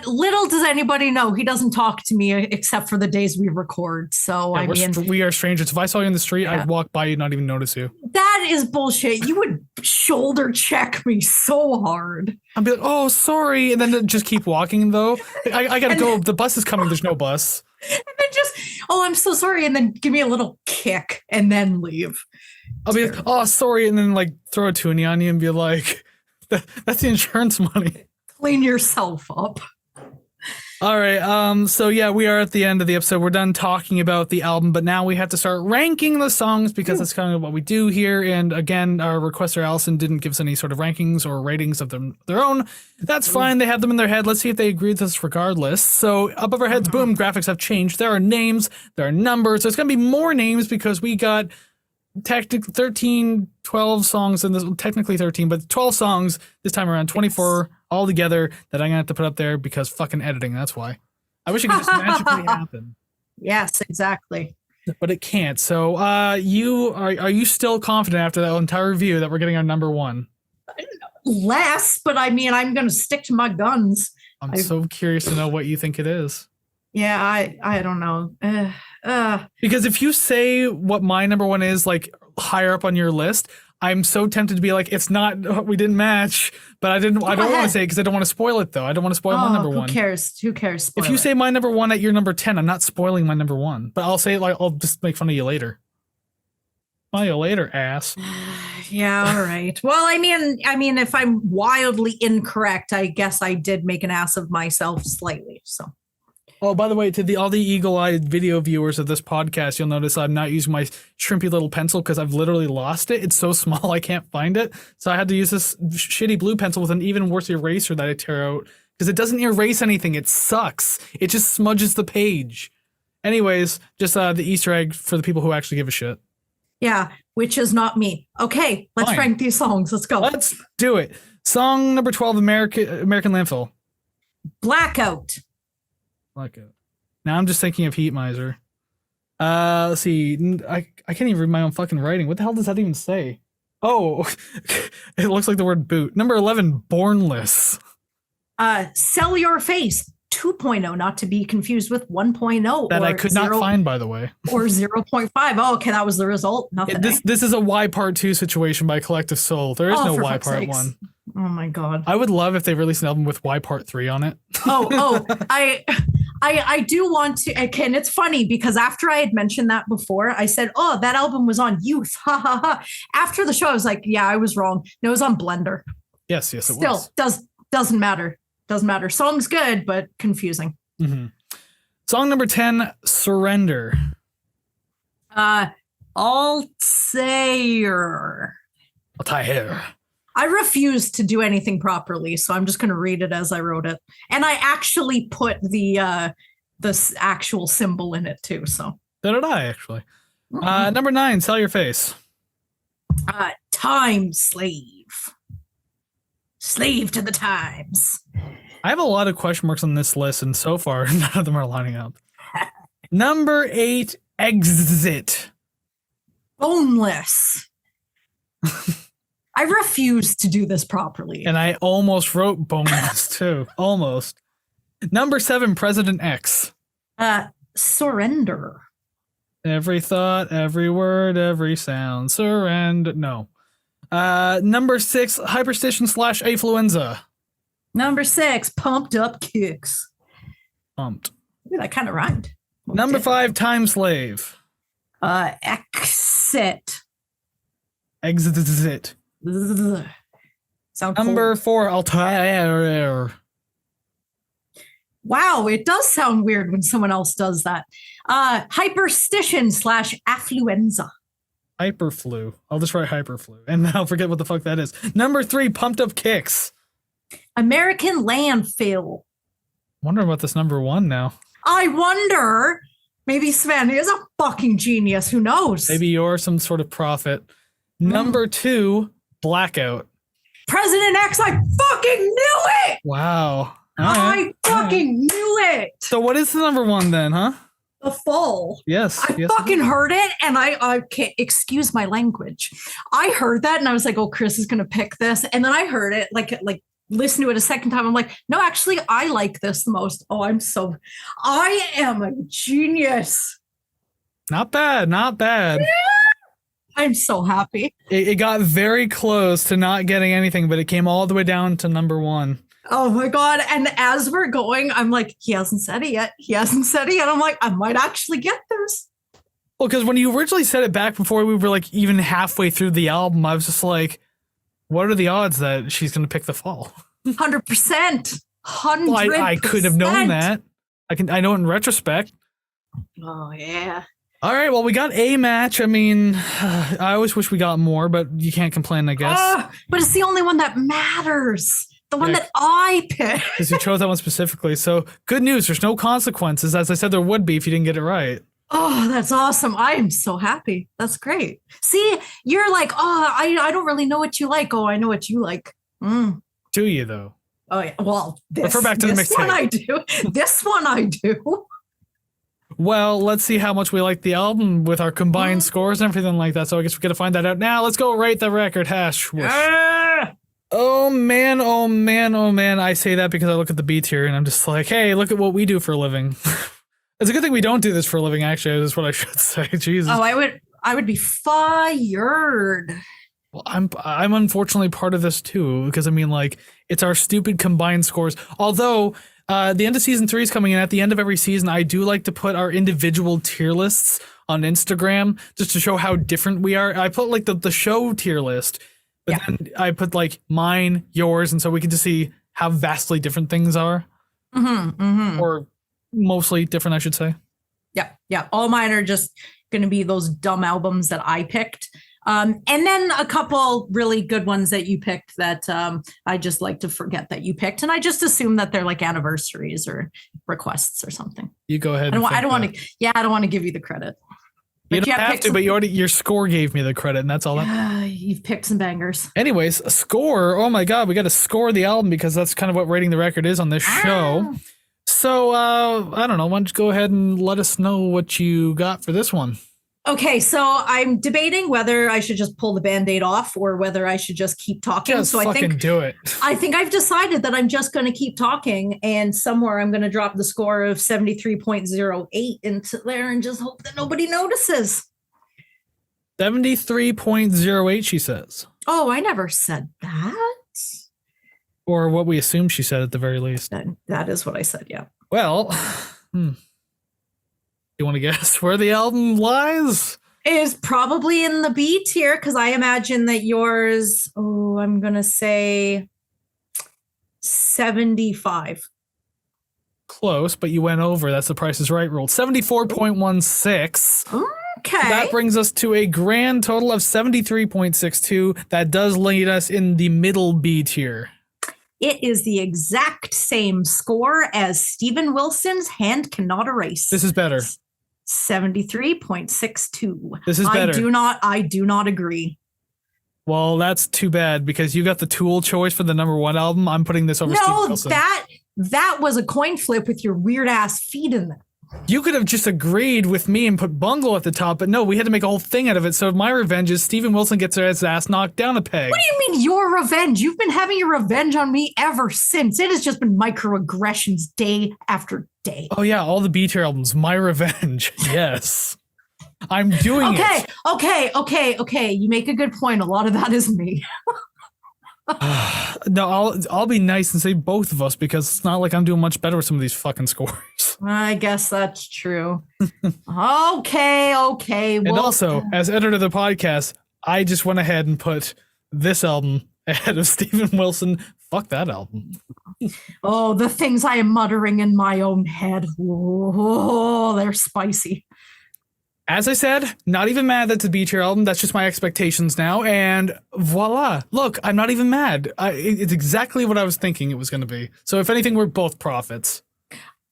Little does anybody know, he doesn't talk to me except for the days we record. So yeah, we are strangers. If I saw you in the street, I'd walk by you, not even notice you. That is bullshit. You would shoulder check me so hard. I'd be like, oh, sorry, and then just keep walking. Though I gotta go. The bus is coming. There's no bus. And then just, oh, I'm so sorry, and then give me a little kick and then leave. I'll be like, oh, sorry, and then like throw a toonie on you and be like, that's the insurance money. Clean yourself up. All right. So yeah, we are at the end of the episode. We're done talking about the album, but now we have to start ranking the songs because that's kind of what we do here. And again, our requester Allison didn't give us any sort of rankings or ratings of their own. That's fine. They have them in their head. Let's see if they agree with us regardless. So above our heads, boom, graphics have changed. There are names, there are numbers. There's going to be more names because we got technically 13, 12 songs in this, technically 13, but 12 songs this time around, 24 all together that I'm gonna have to put up there because fucking editing. That's why. I wish it could just magically happen. Yes, exactly. But it can't. So are you still confident after that entire review that we're getting our number one? Less, but I mean, I'm gonna stick to my guns. I'm so curious to know what you think it is. Yeah, I don't know. Because if you say what my number one is, like higher up on your list, I'm so tempted to be like, it's not, we didn't match, but I don't want to say it because I don't want to spoil it though. I don't want to spoil my number one. Who cares? Who cares? Spoil if you it. say my number one at your number 10, I'm not spoiling my number one, but I'll say it like, I'll just make fun of you later. Fun of you later, ass. Yeah, all right. Well, I mean, if I'm wildly incorrect, I guess I did make an ass of myself slightly. So. Oh, by the way, to all the eagle-eyed video viewers of this podcast, you'll notice I'm not using my shrimpy little pencil because I've literally lost it. It's so small I can't find it. So I had to use this shitty blue pencil with an even worse eraser that I tear out because it doesn't erase anything. It sucks. It just smudges the page. Anyways, just the Easter egg for the people who actually give a shit. Yeah, which is not me. Okay, let's rank these songs. Let's go. Let's do it. Song number 12, American Landfill. Blackout. Blackout. Now I'm just thinking of Heat Miser. Let's see. I can't even read my own fucking writing. What the hell does that even say? Oh, it looks like the word boot. Number 11, Bornless. Sell Your Face 2.0, not to be confused with 1.0. That I could not find, by the way. Or 0.5. Oh, okay, that was the result. Nothing. This is a Y Part 2 situation by Collective Soul. There is no Y Part sakes. 1. Oh my god. I would love if they released an album with Y Part 3 on it. I do want to, and it's funny because after I had mentioned that before, I said, oh, that album was on Youth. Ha ha ha. After the show, I was like, yeah, I was wrong. No, it was on Blender. Yes, it was. Still, doesn't matter. Doesn't matter. Song's good, but confusing. Mm-hmm. Song number 10, Surrender. Altair. I refuse to do anything properly, so I'm just going to read it as I wrote it. And I actually put the actual symbol in it too. So so did I actually. Number 9, Sell Your Face. Time Slave. Slave to the times. I have a lot of question marks on this list, and so far none of them are lining up. Number 8, Exit. Boneless. I refuse to do this properly. And I almost wrote Boneless too. Almost. Number 7, President X. Surrender. Every thought, every word, every sound. Surrender. No. Number 6, Hyperstition / Affluenza. Number 6, Pumped Up Kicks. Pumped. Ooh, that kind of rhymed. Number 5, Time Slave. Exit. Exit. Sound Number cool. 4, Altair. Wow, it does sound weird when someone else does that. Hyperstition / Affluenza. Hyperflu. I'll just write Hyperflu, and I'll forget what the fuck that is. Number 3, Pumped Up Kicks. American Landfill. Wondering about this number 1 now. I wonder. Maybe Savannah is a fucking genius. Who knows? Maybe you're some sort of prophet. Number 2, Blackout. President X, I fucking knew it! Wow. I fucking knew it! So what is the number 1 then, huh? The Fall. Yes. I fucking heard it, and I can't excuse my language. I heard that, and I was like, oh, Kris is going to pick this. And then I heard it, like listen to it a second time. I'm like, no, actually, I like this the most. Oh, I am a genius. Not bad. Not bad. I'm so happy. It got very close to not getting anything, but it came all the way down to number 1. Oh my God. And as we're going, I'm like, he hasn't said it yet. He hasn't said it yet. I'm like, I might actually get this. Well, because when you originally said it back before we were like even halfway through the album, I was just like, what are the odds that she's going to pick The Fall? 100%. 100%. Well, I could have known that. I know in retrospect. Oh, yeah. All right, well, we got a match. I mean, I always wish we got more, but you can't complain, I guess. But it's the only one that matters. The one that I picked. Because you chose that one specifically. So good news. There's no consequences. As I said, there would be if you didn't get it right. Oh, that's awesome. I am so happy. That's great. See, you're like, oh, I don't really know what you like. Oh, I know what you like. Do you, though? Oh, yeah. Well, refer back to the mixtape. This one I do. This one I do. Well, let's see how much we like the album with our combined scores and everything like that. So I guess we got to find that out now. Let's go rate the record. Hash. Oh man, oh man, oh man. I say that because I look at the beats here and I'm just like, hey, look at what we do for a living. It's a good thing we don't do this for a living, actually. That's what I should say. Jesus. Oh, I would be fired. Well, I'm unfortunately part of this too, because I mean, like, it's our stupid combined scores. Although the end of season 3 is coming in. At the end of every season, I do like to put our individual tier lists on Instagram just to show how different we are. I put like the show tier list, but then I put like mine, yours, and so we can just see how vastly different things are. Or mostly different, I should say. Yeah. All mine are just going to be those dumb albums that I picked. And then a couple really good ones that you picked that I just like to forget that you picked. And I just assume that they're like anniversaries or requests or something. You go ahead. I don't want to give you the credit. You don't have to, but your score gave me the credit, and that's all. You've picked some bangers. Anyways, a score. Oh my God, we got to score the album because that's kind of what Rating the Record is on this show. So, I don't know. Why don't you go ahead and let us know what you got for this one? Okay, so I'm debating whether I should just pull the Band-Aid off or whether I should just keep talking. Just so fucking do it. I think I've decided that I'm just going to keep talking, and somewhere I'm going to drop the score of 73.08 into there and just hope that nobody notices. 73.08, she says. Oh, I never said that. Or what we assume she said at the very least. That is what I said, yeah. Well, you want to guess where the album lies? Is probably in the B tier because I imagine that yours, I'm going to say 75. Close, but you went over. That's the Price is Right rule. 74.16. Okay. That brings us to a grand total of 73.62. That does lead us in the middle B tier. It is the exact same score as Steven Wilson's Hand Cannot Erase. This is better. 73.62. This is better. I do not agree. Well, that's too bad because you got the Tool choice for the #1 album. I'm putting this over Steven Wilson. That was a coin flip with your weird ass feet in there. You could have just agreed with me and put Bungle at the top, but no, we had to make a whole thing out of it. So my revenge is Steven Wilson gets his ass knocked down a peg. What do you mean your revenge? You've been having your revenge on me ever since. It has just been microaggressions day after day. Oh yeah, all the B tier albums. My revenge. Yes. I'm doing it. Okay. You make a good point. A lot of that is me. No, I'll be nice and say both of us because it's not like I'm doing much better with some of these fucking scores. I guess that's true. Okay. And also, as editor of the podcast, I just went ahead and put this album ahead of Steven Wilson. Fuck that album. Oh, the things I am muttering in my own head. Oh, they're spicy. As I said, not even mad that's a B tier album. That's just my expectations now. And voila. Look, I'm not even mad. It's exactly what I was thinking it was going to be. So if anything, we're both prophets.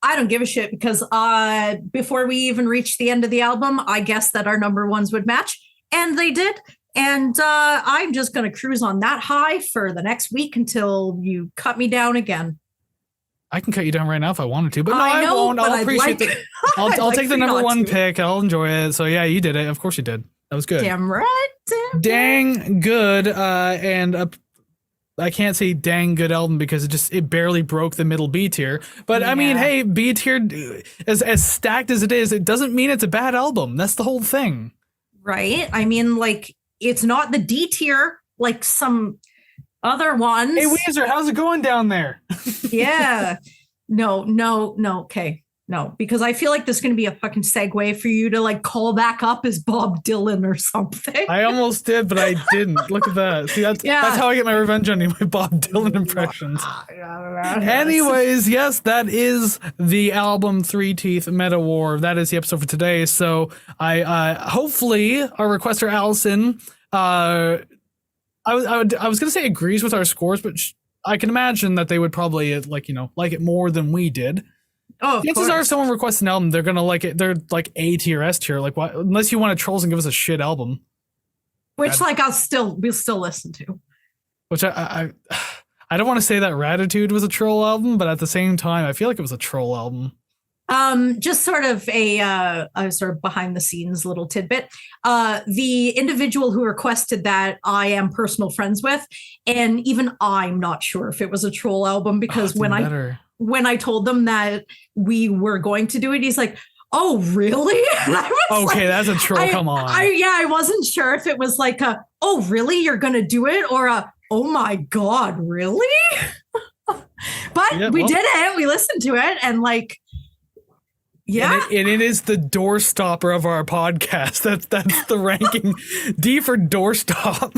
I don't give a shit because before we even reached the end of the album, I guessed that our #1s would match. And they did. And I'm just going to cruise on that high for the next week until you cut me down again. I can cut you down right now if I wanted to, but no, I won't. I'll appreciate it. I'll take the #1 pick. I'll enjoy it. So yeah, you did it. Of course you did. That was good. Damn right. Dang good. And I can't say dang good album because it barely broke the middle B tier. But yeah. I mean, hey, B tier, as stacked as it is, it doesn't mean it's a bad album. That's the whole thing. Right. I mean, like, it's not the D tier like some other ones. Hey, Weezer, how's it going down there? Yeah. No. Okay. No, because I feel like this is going to be a fucking segue for you to like call back up as Bob Dylan or something. I almost did, but I didn't. Look at that. See, that's how I get my revenge on you, my Bob Dylan impressions. Anyways, yes, that is the album 3Teeth Metawar. That is the episode for today. So I hopefully our requester Allison, I was going to say agrees with our scores, but I can imagine that they would probably like it more than we did. Oh, chances are if someone requests an album, they're going to like it. They're like A tier, S tier. Like, why, unless you want to trolls and give us a shit album. Which like we'll still listen to. Which I don't want to say that Ratitude was a troll album, but at the same time, I feel like it was a troll album. Just sort of a sort of behind the scenes little tidbit. The individual who requested that I am personal friends with, and even I'm not sure if it was a troll album because when I told them that we were going to do it, he's like, oh, really? And I was Okay, that's a troll. Come on. I wasn't sure if it was like a, oh, really? You're going to do it? Or a, oh my God, really? But we did it. We listened to it and like, yeah. And it is the doorstopper of our podcast. That's the ranking. D for doorstop.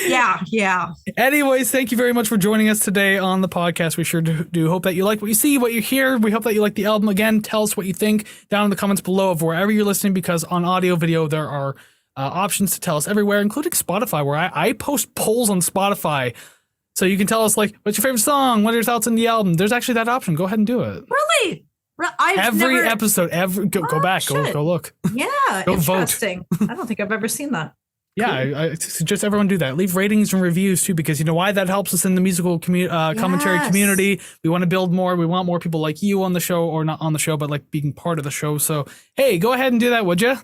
Yeah. Anyways, thank you very much for joining us today on the podcast. We sure do hope that you like what you see, what you hear. We hope that you like the album. Again, tell us what you think down in the comments below of wherever you're listening, because on audio, video, there are options to tell us everywhere, including Spotify, where I post polls on Spotify. So you can tell us, like, what's your favorite song? What are your thoughts on the album? There's actually that option. Go ahead and do it. Really? Episode, go back, go look. Yeah, go interesting. Vote. I don't think I've ever seen that. Yeah, cool. I suggest everyone do that. Leave ratings and reviews too, because you know why? That helps us in the musical commentary community. We want to build more. We want more people like you on the show, or not on the show, but like being part of the show. So hey, go ahead and do that, would you?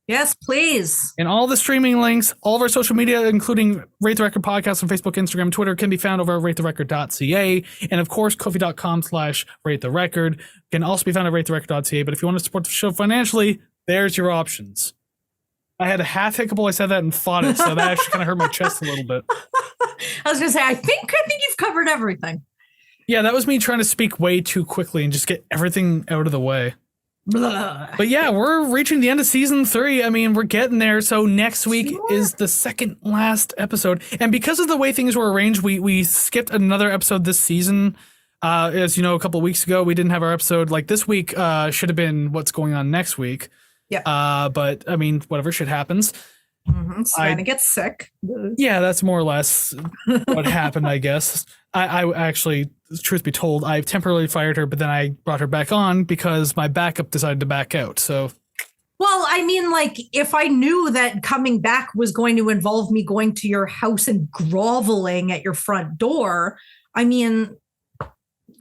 Yes, please. And all the streaming links, all of our social media, including Rate the Record Podcast on Facebook, Instagram, Twitter, can be found over at ratetherecord.ca. And of course, kofi.com/ratetherecord can also be found at ratetherecord.ca. But if you want to support the show financially, there's your options. I had a half hiccup while I said that and fought it, so that actually kind of hurt my chest a little bit. I was going to say, I think you've covered everything. Yeah, that was me trying to speak way too quickly and just get everything out of the way. Blah. But yeah, we're reaching the end of season 3. I mean, we're getting there. So next week is the second last episode. And because of the way things were arranged, we skipped another episode this season. As you know, a couple of weeks ago, we didn't have our episode. Like this week should have been what's going on next week. Yeah. But I mean, whatever shit happens. Mm-hmm. Savannah gets sick. Yeah, that's more or less what happened, I guess. I actually, truth be told, I temporarily fired her, but then I brought her back on because my backup decided to back out. So, well, I mean, like, if I knew that coming back was going to involve me going to your house and groveling at your front door, I mean,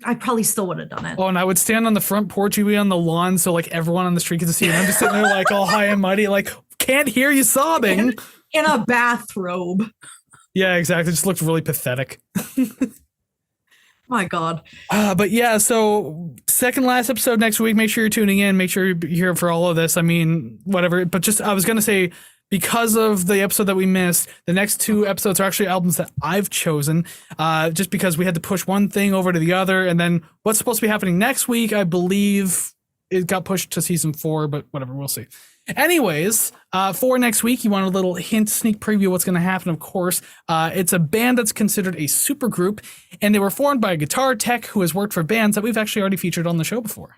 I probably still would have done it. Oh, and I would stand on the front porch, you'd be on the lawn, so like everyone on the street could see it. And I'm just sitting there like all high and mighty, like can't hear you sobbing. In a bathrobe. Yeah, exactly. It just looked really pathetic. My God. But yeah, so second last episode next week. Make sure you're tuning in. Make sure you're here for all of this. I mean, whatever. But just, I was going to say, because of the episode that we missed, the next 2 episodes are actually albums that I've chosen, just because we had to push one thing over to the other. And then what's supposed to be happening next week, I believe it got pushed to season 4, but whatever, we'll see. Anyways, for next week, you want a little hint, sneak preview what's going to happen, of course. It's a band that's considered a supergroup, and they were formed by a guitar tech who has worked for bands that we've actually already featured on the show before.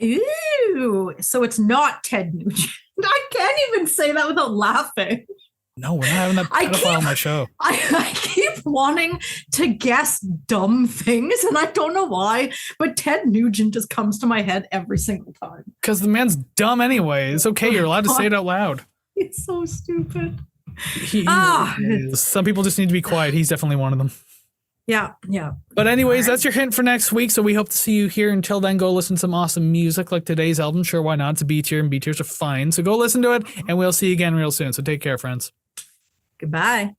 Ooh, so it's not Ted Nugent. I can't even say that without laughing. No, we're not having that pedophile on my show. I keep wanting to guess dumb things, and I don't know why, but Ted Nugent just comes to my head every single time. Because the man's dumb anyway. It's okay. You're allowed to say it out loud. It's so stupid. He is. Some people just need to be quiet. He's definitely one of them. Yeah. But anyways, that's your hint for next week. So we hope to see you here. Until then, go listen to some awesome music like today's album. Sure, why not? It's a B tier, and B tiers are fine. So go listen to it, and we'll see you again real soon. So take care, friends. Goodbye.